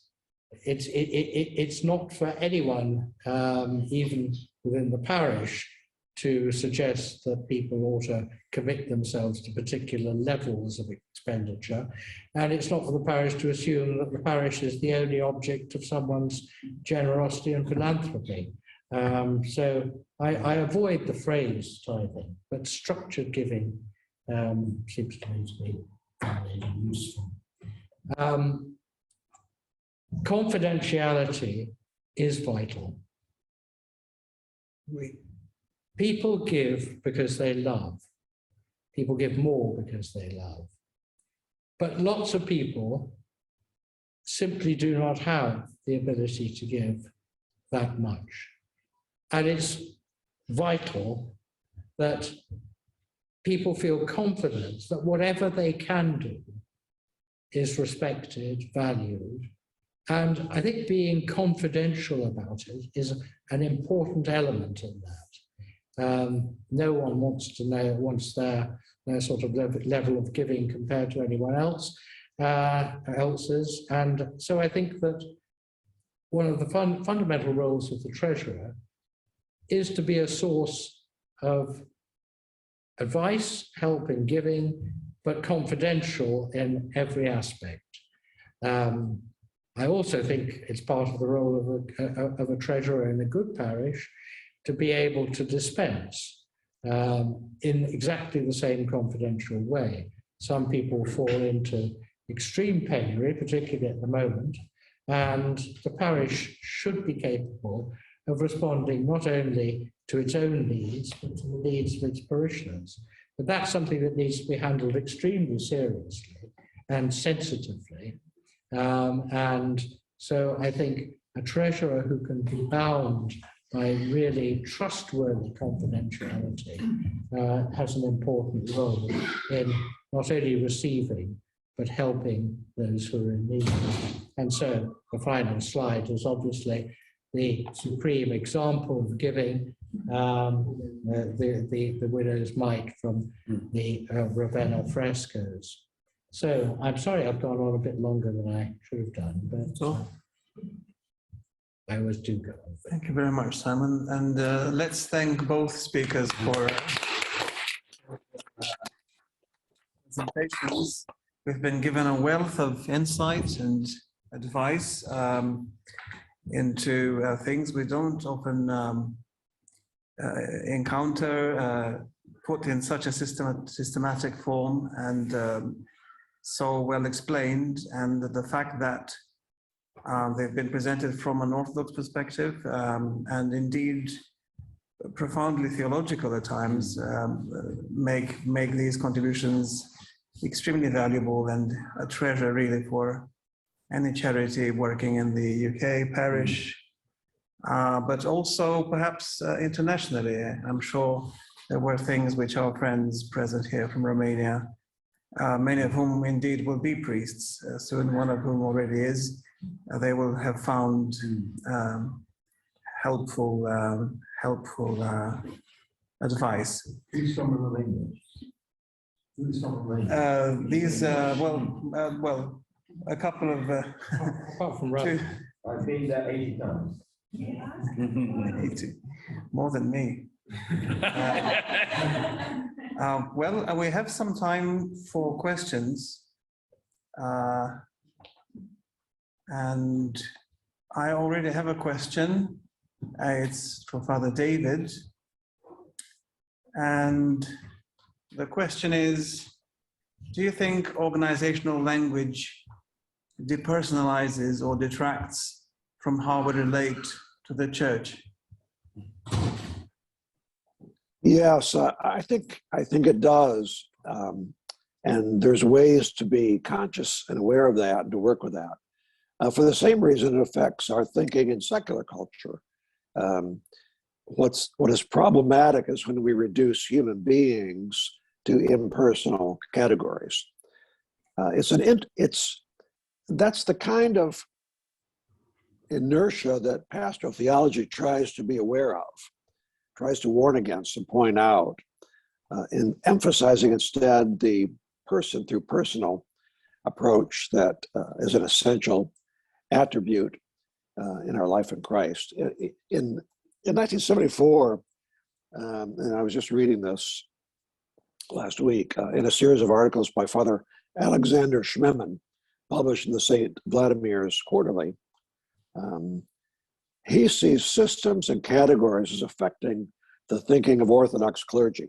not for anyone, even within the parish, to suggest that people ought to commit themselves to particular levels of expenditure. And it's not for the parish to assume that the parish is the only object of someone's generosity and philanthropy. So I avoid the phrase tithing, but structured giving seems to me to be very useful. Confidentiality is vital. People give because they love. People give more because they love. But lots of people simply do not have the ability to give that much. And it's vital that people feel confident that whatever they can do is respected, valued. And I think being confidential about it is an important element in that. No one wants to know, wants their sort of level of giving compared to anyone else's. And so I think that one of the fundamental roles of the treasurer is to be a source of advice, help in giving, but confidential in every aspect. I also think it's part of the role of a treasurer in a good parish to be able to dispense in exactly the same confidential way. Some people fall into extreme penury, particularly at the moment, and the parish should be capable of responding not only to its own needs, but to the needs of its parishioners. But that's something that needs to be handled extremely seriously and sensitively. And so I think a treasurer who can be bound by really trustworthy confidentiality has an important role in not only receiving, but helping those who are in need. And so the final slide is obviously the supreme example of giving, the widow's mite from the Ravenna frescoes. So I'm sorry I've gone on a bit longer than I should have done, but I always do go on. Thank you very much, Simon. And let's thank both speakers for presentations. We've been given a wealth of insight and advice into things we don't often encounter, put in such a systematic form and so well explained, and the fact that they've been presented from an Orthodox perspective and indeed profoundly theological at times, make these contributions extremely valuable and a treasure really for any charity working in the UK, parish, but also perhaps internationally. I'm sure there were things which our friends present here from Romania, many of whom indeed will be priests, soon one of whom already is, they will have found helpful advice. Who's from Romania? Who's from Romania? These, well, a couple of... Apart from I've been there 80 times. 80, more than me. Well, we have some time for questions. And I already have a question. It's for Father David. And the question is, do you think organizational language depersonalizes or detracts from how we relate to the church? Yes, I think it does. And there's ways to be conscious and aware of that and to work with that. For the same reason, it affects our thinking in secular culture. What is problematic is when we reduce human beings to impersonal categories. That's the kind of inertia that pastoral theology tries to be aware of, tries to warn against and point out, in emphasizing instead the person through personal approach that is an essential attribute in our life in Christ. In 1974, and I was just reading this last week, in a series of articles by Father Alexander Schmemann, published in the St. Vladimir's Quarterly, he sees systems and categories as affecting the thinking of Orthodox clergy.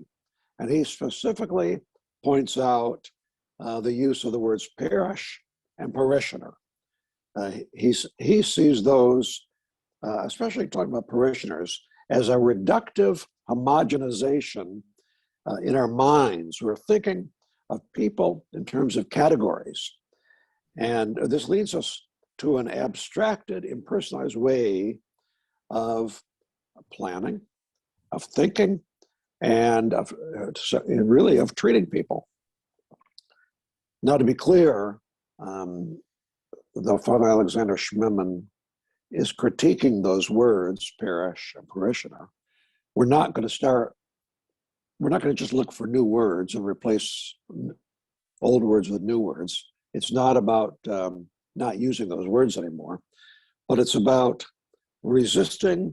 And he specifically points out the use of the words parish and parishioner. He sees those, especially talking about parishioners, as a reductive homogenization in our minds. We're thinking of people in terms of categories. And this leads us to an abstracted, impersonalized way of planning, of thinking, and really of treating people. Now, to be clear, though Father Alexander Schmemann is critiquing those words, parish and parishioner, we're not going to just look for new words and replace old words with new words. It's not about not using those words anymore, but it's about resisting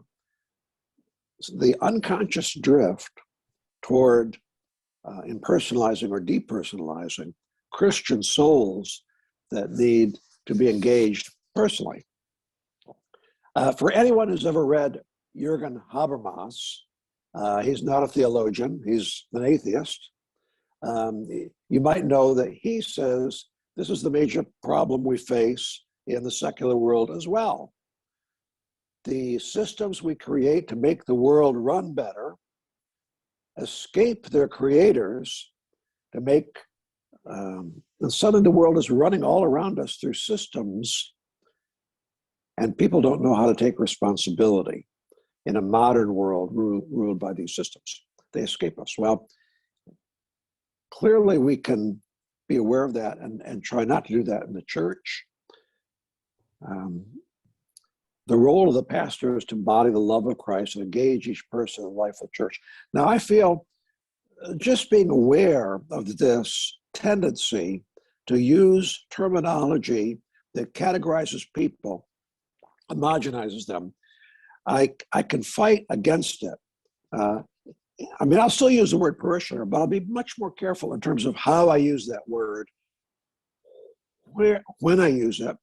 the unconscious drift toward impersonalizing or depersonalizing Christian souls that need to be engaged personally. For anyone who's ever read Jürgen Habermas, he's not a theologian, he's an atheist. You might know that he says this is the major problem we face in the secular world as well. The systems we create to make the world run better escape their creators to make, and suddenly the world is running all around us through systems, and people don't know how to take responsibility in a modern world ruled by these systems. They escape us. Well, clearly we can be aware of that and try not to do that in the church. The role of the pastor is to embody the love of Christ and engage each person in the life of the church. Now, I feel just being aware of this tendency to use terminology that categorizes people, homogenizes them, I can fight against it. I mean, I'll still use the word parishioner, but I'll be much more careful in terms of how I use that word, when I use it.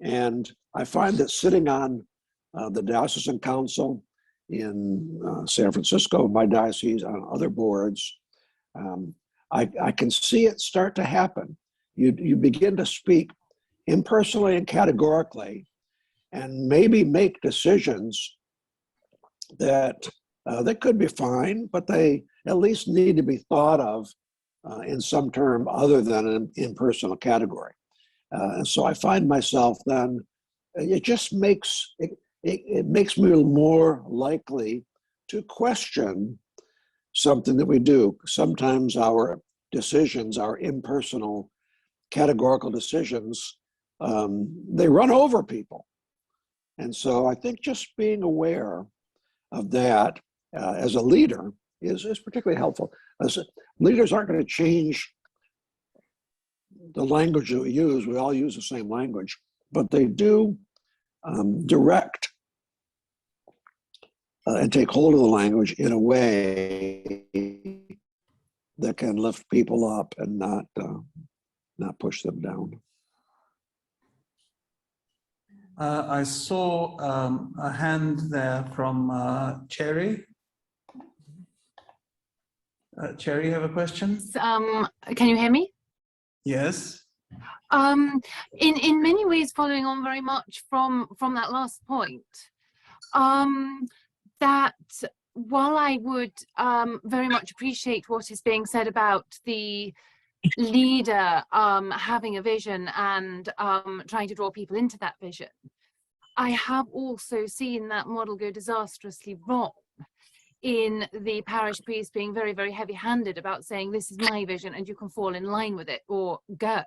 And I find that sitting on the diocesan council in San Francisco, my diocese, on other boards, I can see it start to happen. You begin to speak impersonally and categorically, and maybe make decisions that they could be fine, but they at least need to be thought of in some term other than an impersonal category. And so I find myself then, it just makes, it makes me more likely to question something that we do. Sometimes our decisions, our impersonal categorical decisions, they run over people. And so I think just being aware of that as a leader is particularly helpful. As leaders aren't going to change the language that we use. We all use the same language, but they do direct and take hold of the language in a way that can lift people up and not push them down. I saw a hand there from Cherry. Cherry, you have a question? Can you hear me? Yes. In many ways, following on very much from that last point, that while I would very much appreciate what is being said about the leader having a vision and trying to draw people into that vision. I have also seen that model go disastrously wrong in the parish priest being very, very heavy-handed about saying, this is my vision and you can fall in line with it or go.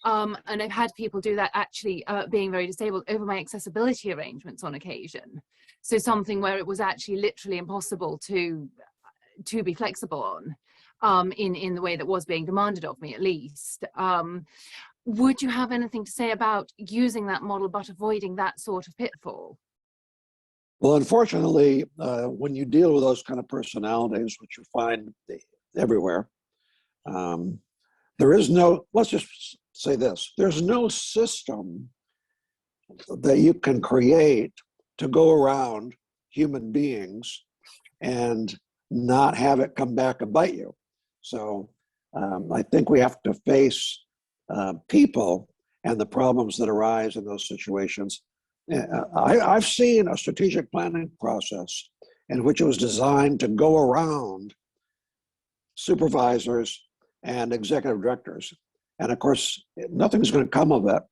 And I've had people do that actually being very disabled over my accessibility arrangements on occasion. So something where it was actually literally impossible to be flexible on in the way that was being demanded of me, at least. Would you have anything to say about using that model but avoiding that sort of pitfall? Well, unfortunately, when you deal with those kind of personalities, which you find everywhere, there is no, let's just say this, there's no system that you can create to go around human beings and not have it come back and bite you. So I think we have to face people and the problems that arise in those situations. I've seen a strategic planning process in which it was designed to go around supervisors and executive directors. And of course, nothing's going to come of it,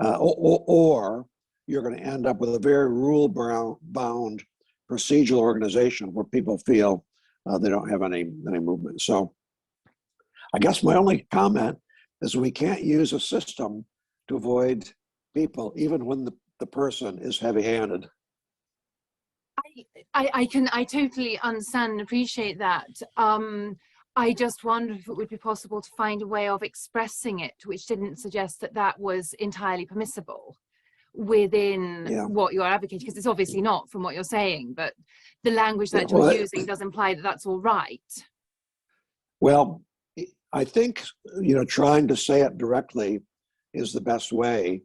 or you're going to end up with a very rule-bound procedural organization where people feel they don't have any movement. So I guess my only comment is we can't use a system to avoid people, even when the person is heavy-handed. I totally understand and appreciate that. I just wonder if it would be possible to find a way of expressing it which didn't suggest that that was entirely permissible within what you're advocating, because it's obviously not from what you're saying, but the language that you're using does imply that that's all right. Well, I think, trying to say it directly is the best way.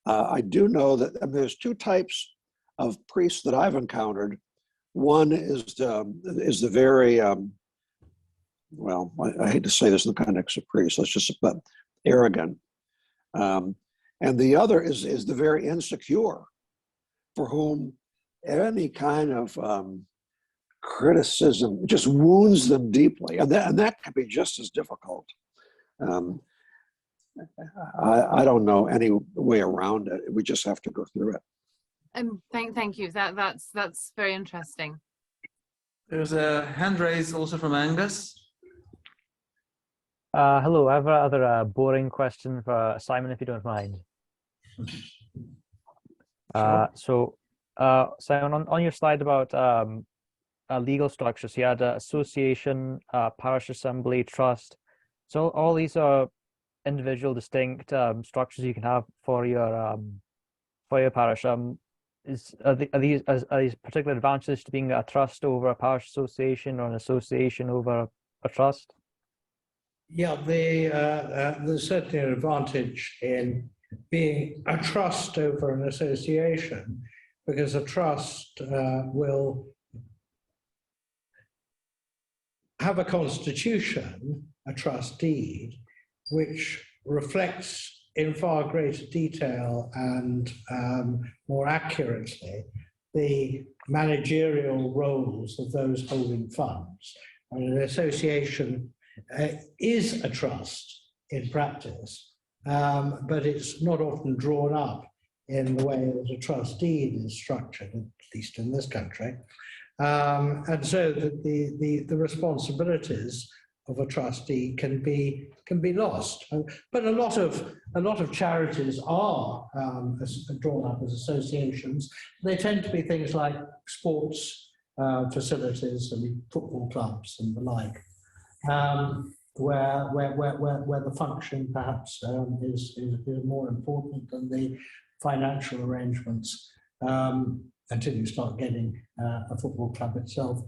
I do know that there's two types of priests that I've encountered. One is the very, well, I hate to say this in the context of priests, let's just, but arrogant. And the other is the very insecure, for whom any kind of criticism just wounds them deeply. And that can be just as difficult. I don't know any way around it. We just have to go through it. Thank you. That's very interesting. There's a hand raised also from Angus. Hello, I have another boring question for Simon, if you don't mind. Sure. Simon, on your slide about legal structures, you had association, parish assembly, trust. So all these are individual, distinct structures you can have for your parish. Are these particular advantages to being a trust over a parish association, or an association over a trust? Yeah, there's certainly an advantage in being a trust over an association, because a trust will have a constitution, a trust deed, which reflects in far greater detail and more accurately the managerial roles of those holding funds. And an association is a trust in practice, but it's not often drawn up in the way that a trust deed is structured, at least in this country. And so that the responsibilities of a trustee can be lost. But a lot of charities are drawn up as associations. They tend to be things like sports facilities and football clubs and the like, where the function perhaps is more important than the financial arrangements, until you start getting a football club itself.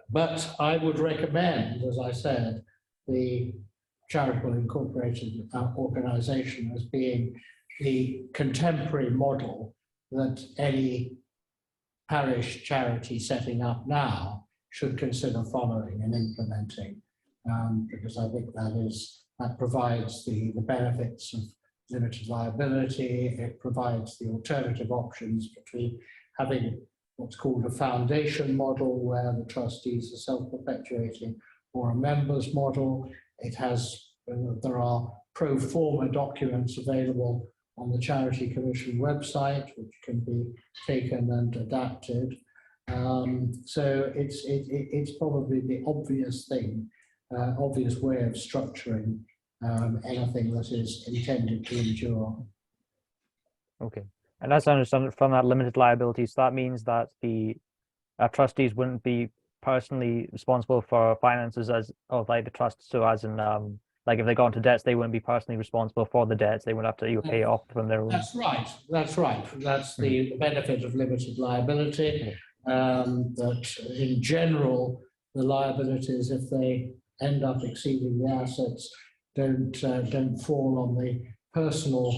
But I would recommend, as I said, the charitable incorporated organization as being the contemporary model that any parish charity setting up now should consider following and implementing, because I think that provides the benefits of limited liability. It provides the alternative options between having what's called a foundation model, where the trustees are self-perpetuating, or a members model. It has, there are pro forma documents available on the Charity Commission website, which can be taken and adapted. So it's probably the obvious thing, obvious way of structuring anything that is intended to endure. Okay. And as I understand it from that limited liability, so that means that the trustees wouldn't be personally responsible for finances of like the trust. So as in, like if they got into debts, they wouldn't be personally responsible for the debts. They would have to pay off from their own. That's right. That's right. That's the benefit of limited liability. That in general, the liabilities, if they end up exceeding the assets, don't fall on the personal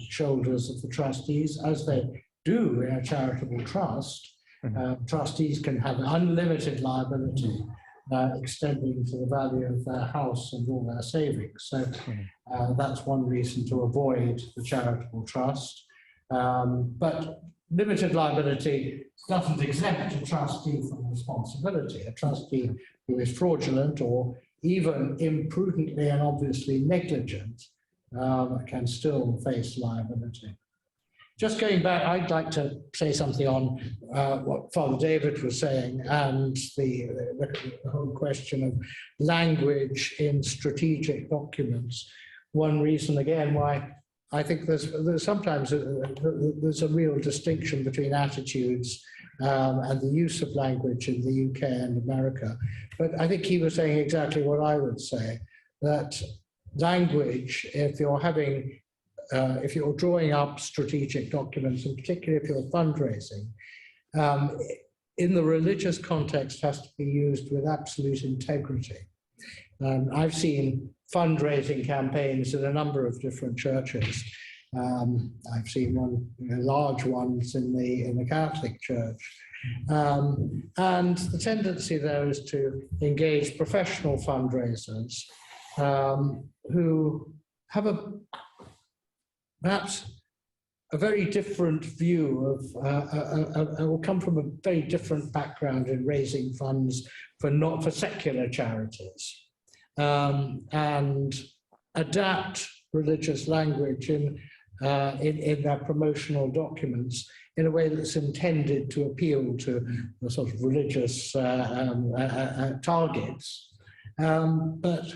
shoulders of the trustees, as they do in a charitable trust. Trustees can have unlimited liability extending to the value of their house and all their savings. So that's one reason to avoid the charitable trust. But limited liability doesn't exempt a trustee from responsibility. A trustee who is fraudulent or even imprudently and obviously negligent can still face liability. Just going back, I'd like to say something on what Father David was saying and the whole question of language in strategic documents. One reason, again, why I think there's sometimes there's a real distinction between attitudes and the use of language in the UK and America. But I think he was saying exactly what I would say, that language, if you're having if you're drawing up strategic documents, and particularly if you're fundraising, in the religious context has to be used with absolute integrity. I've seen fundraising campaigns in a number of different churches. I've seen large ones in the Catholic Church. And the tendency there is to engage professional fundraisers who have perhaps a very different view of, will come from a very different background in raising funds for secular charities, and adapt religious language in their promotional documents in a way that's intended to appeal to the sort of religious targets. But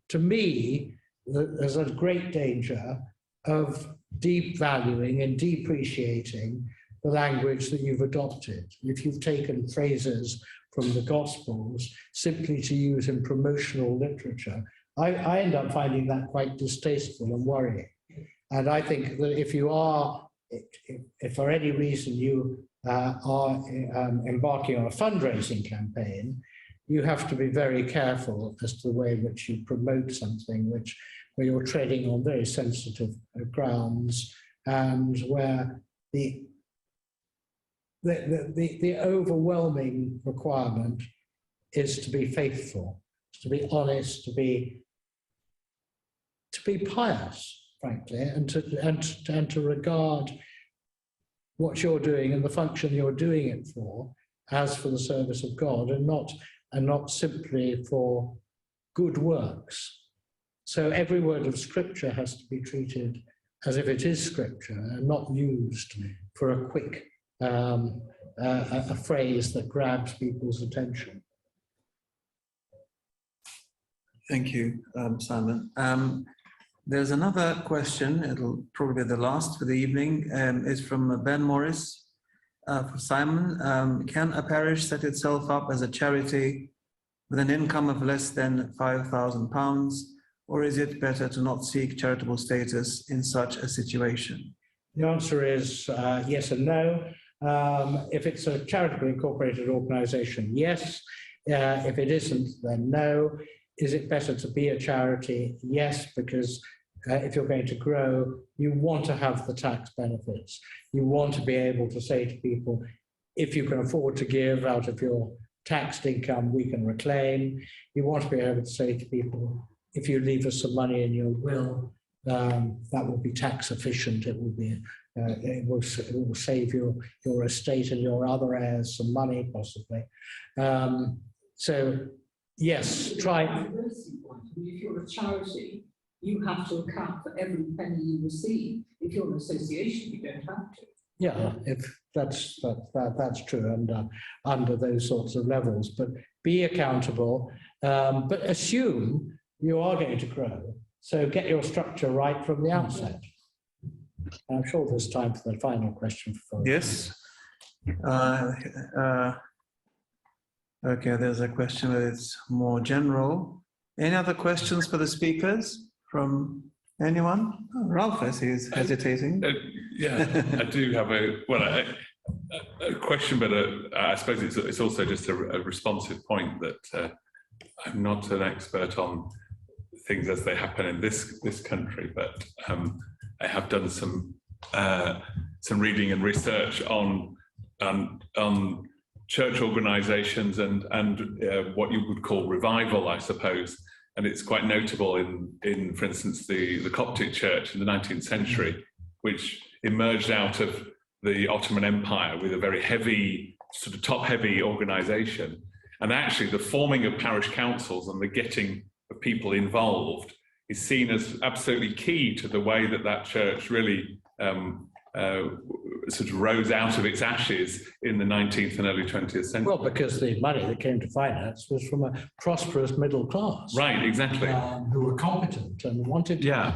to me, there's a great danger of deep valuing and depreciating the language that you've adopted. If you've taken phrases from the Gospels simply to use in promotional literature, I end up finding that quite distasteful and worrying. And I think that if you are, if for any reason you are embarking on a fundraising campaign, you have to be very careful as to the way in which you promote something where you're treading on very sensitive grounds, and where the overwhelming requirement is to be faithful, to be honest, to be pious, frankly, and to regard what you're doing and the function you're doing it for as for the service of God, and not simply for good works. So every word of Scripture has to be treated as if it is Scripture and not used for a quick a phrase that grabs people's attention. Thank you, Simon. There's another question, it'll probably be the last for the evening, is from Ben Morris. For Simon, can a parish set itself up as a charity with an income of less than £5,000, or is it better to not seek charitable status in such a situation? The answer is yes and no. If it's a charitable incorporated organisation, yes. If it isn't, then no. Is it better to be a charity? Yes, because if you're going to grow, you want to have the tax benefits. You want to be able to say to people, if you can afford to give out of your taxed income, we can reclaim. You want to be able to say to people, if you leave us some money in your will, that will be tax efficient. It will be, it will save your estate and your other heirs some money, possibly. So Yes, try. Diversity point. I mean, if you're a charity, you have to account for every penny you receive. If you're an association, you don't have to. Yeah, if that's true, and under those sorts of levels, but be accountable, but assume you are going to grow. So get your structure right from the outset. I'm sure there's time for the final question. Yes. Okay, there's a question that it's more general. Any other questions for the speakers from anyone? Oh, Ralph, I see, is hesitating. Yeah, I do have a question, but I suppose it's also just a responsive point that I'm not an expert on things as they happen in this country, but I have done some reading and research on church organisations and what you would call revival, I suppose. And it's quite notable in for instance, the Coptic Church in the 19th century, which emerged out of the Ottoman Empire with a very heavy, sort of top-heavy organisation. And actually, the forming of parish councils and the getting of people involved is seen as absolutely key to the way that church really sort of rose out of its ashes in the 19th and early 20th century. Well, because the money that came to finance was from a prosperous middle class. Right, exactly. Who were competent and wanted to. Yeah,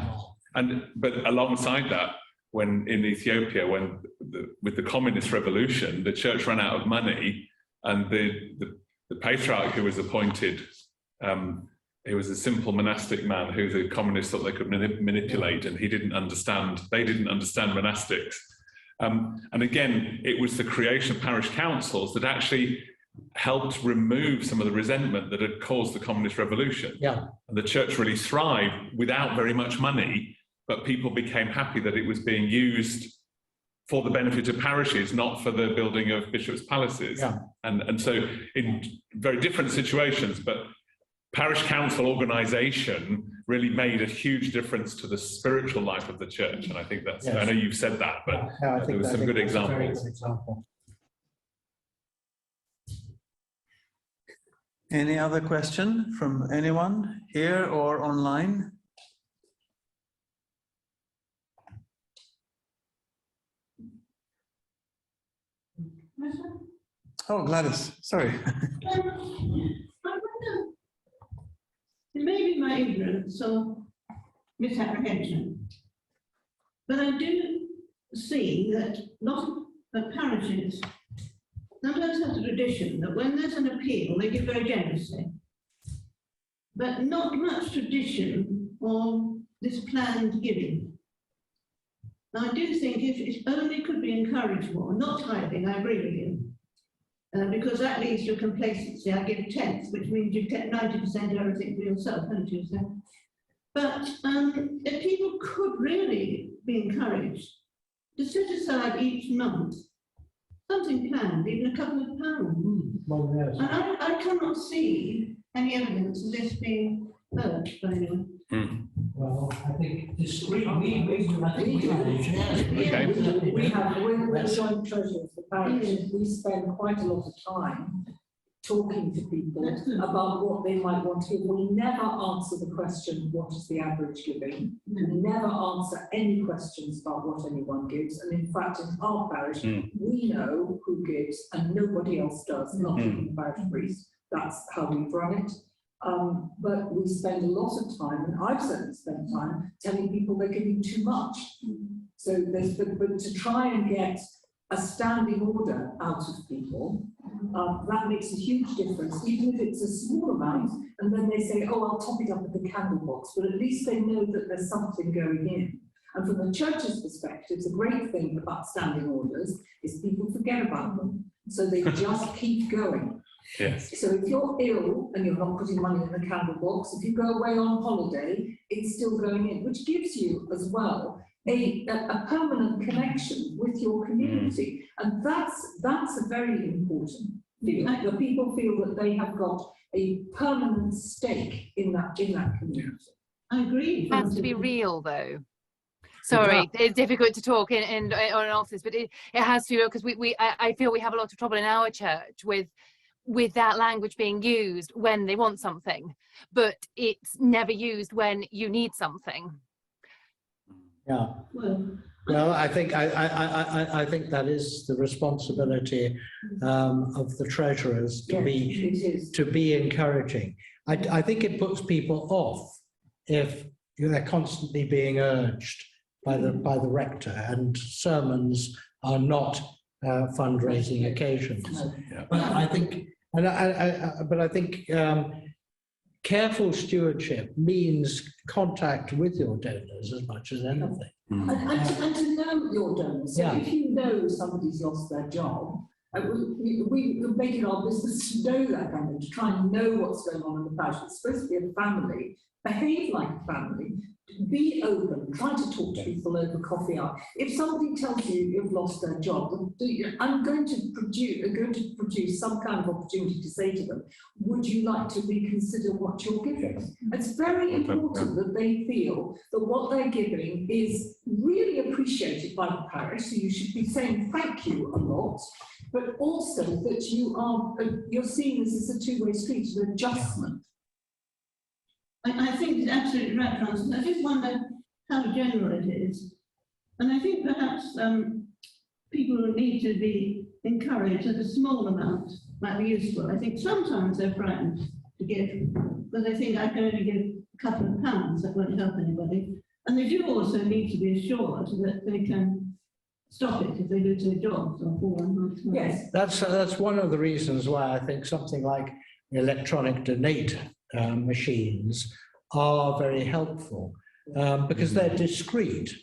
but alongside that, when in Ethiopia, with the communist revolution, the church ran out of money, and the patriarch who was appointed, he was a simple monastic man who the communists thought they could manipulate, and they didn't understand monastics. And again, it was the creation of parish councils that actually helped remove some of the resentment that had caused the communist revolution. Yeah. And the church really thrived without very much money, but people became happy that it was being used for the benefit of parishes, not for the building of bishops' palaces. Yeah. And so in very different situations, but parish council organisation really made a huge difference to the spiritual life of the church. And I think that's, yes. I know you've said that, but yeah, there were some good examples. Any other question from anyone here or online? Oh, Gladys, sorry. It may be my ignorance or misapprehension, but I do see that a lot of parishes sometimes have a tradition that when there's an appeal, they give very generously, but not much tradition of this planned giving. I do think if it only could be encouraged more, not tithing, I agree with you. Because that leads to complacency. I give 10th, which means you get 90% of everything for yourself, don't you? So, but if people could really be encouraged to set aside each month something planned, even a couple of pounds. Well, yes. And I cannot see any evidence of this being heard by anyone. Well, I think discreet. We have, we're joint treasurers for parishes. We spend quite a lot of time talking to people about what they might want to hear. We never answer the question, what is the average giving? We never answer any questions about what anyone gives. And in fact, in our parish, we know who gives and nobody else does, not even the parish priest. That's how we run it. But we spend a lot of time, and I've certainly spent time, telling people they're giving too much. So there's, but to try and get a standing order out of people, that makes a huge difference, even if it's a small amount, and then they say, oh, I'll top it up at the candle box, but at least they know that there's something going in. And from the church's perspective, the great thing about standing orders is people forget about them, so they just keep going. Yes. So if you're ill and you're not putting money in the candle box, if you go away on holiday, it's still going in, which gives you as well a permanent connection with your community. And that's a very important thing, that people feel that they have got a permanent stake in that community. I agree. It has to be real, though. Sorry, it's difficult to talk on an office, but it has to be real, because I feel we have a lot of trouble in our church with with that language being used when they want something, but it's never used when you need something. Yeah. Well, I think I think that is the responsibility of the treasurers to be encouraging. I think it puts people off if they're constantly being urged by the rector, and sermons are not fundraising occasions. Yeah. But I think, but I think careful stewardship means contact with your donors as much as anything. And to know your donors. So if you know somebody's lost their job, we make it our business to know that family, to try and know what's going on in the parish. It's supposed to be a family. Behave like a family. Be open. Try to talk to people over coffee hour. If somebody tells you you've lost their job, I'm going to produce some kind of opportunity to say to them, would you like to reconsider what you're giving? It's very important that they feel that what they're giving is really appreciated by the parish. So you should be saying thank you a lot, but also that you're seeing this as a two-way street, an adjustment. I think it's absolutely right, Francis. I just wonder how general it is. And I think perhaps people need to be encouraged that a small amount might be useful. I think sometimes they're frightened to give, but they think I can only give a couple of pounds, that won't help anybody. And they do also need to be assured that they can stop it if they lose their jobs or fall on hard times. Yes, that's one of the reasons why I think something like electronic donate machines are very helpful because they're discreet.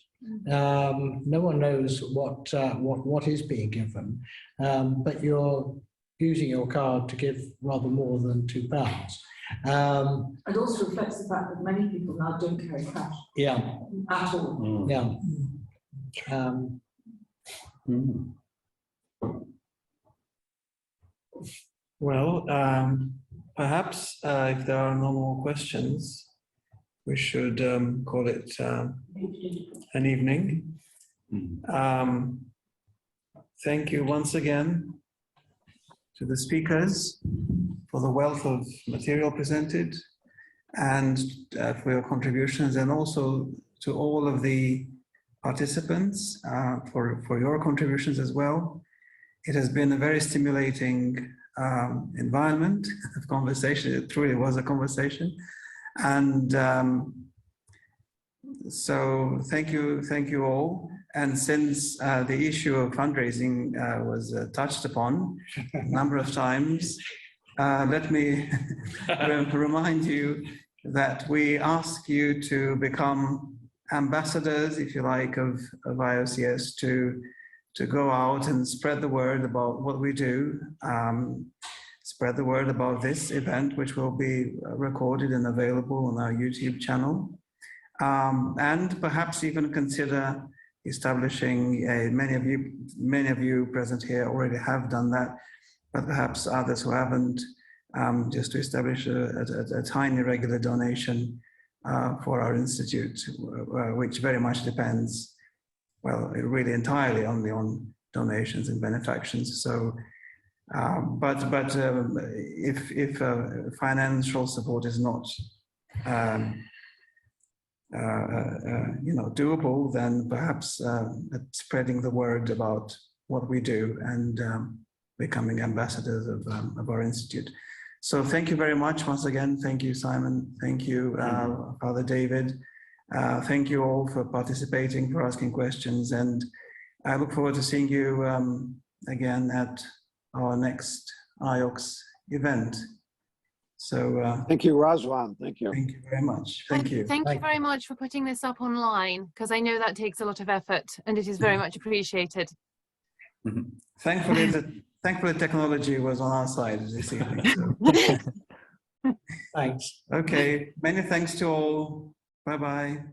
No one knows what is being given, but you're using your card to give rather more than £2. It also reflects the fact that many people now don't carry cash. Yeah. At all. Yeah. Well, perhaps if there are no more questions, we should call it an evening. Thank you once again to the speakers for the wealth of material presented and for your contributions, and also to all of the participants for your contributions as well. It has been a very stimulating environment of conversation. It truly was a conversation. And so thank you all. And since the issue of fundraising was touched upon a number of times, let me remind you that we ask you to become ambassadors, if you like, of IOCS, to go out and spread the word about what we do, spread the word about this event, which will be recorded and available on our YouTube channel, and perhaps even consider establishing many of you present here already have done that, but perhaps others who haven't, just to establish a tiny regular donation for our institute, which very much depends, well, really entirely only on donations and benefactions. So, but if financial support is not, doable, then perhaps spreading the word about what we do and becoming ambassadors of our institute. So thank you very much once again. Thank you, Simon. Thank you, Father David. Thank you all for participating, for asking questions, and I look forward to seeing you again at our next IOCS event. So thank you, Razvan. Thank you. Thank you very much. Thank you. Thank you very much for putting this up online, because I know that takes a lot of effort and it is very much appreciated. Thankfully, technology was on our side this evening. So. Thanks. Okay, many thanks to all. Bye-bye.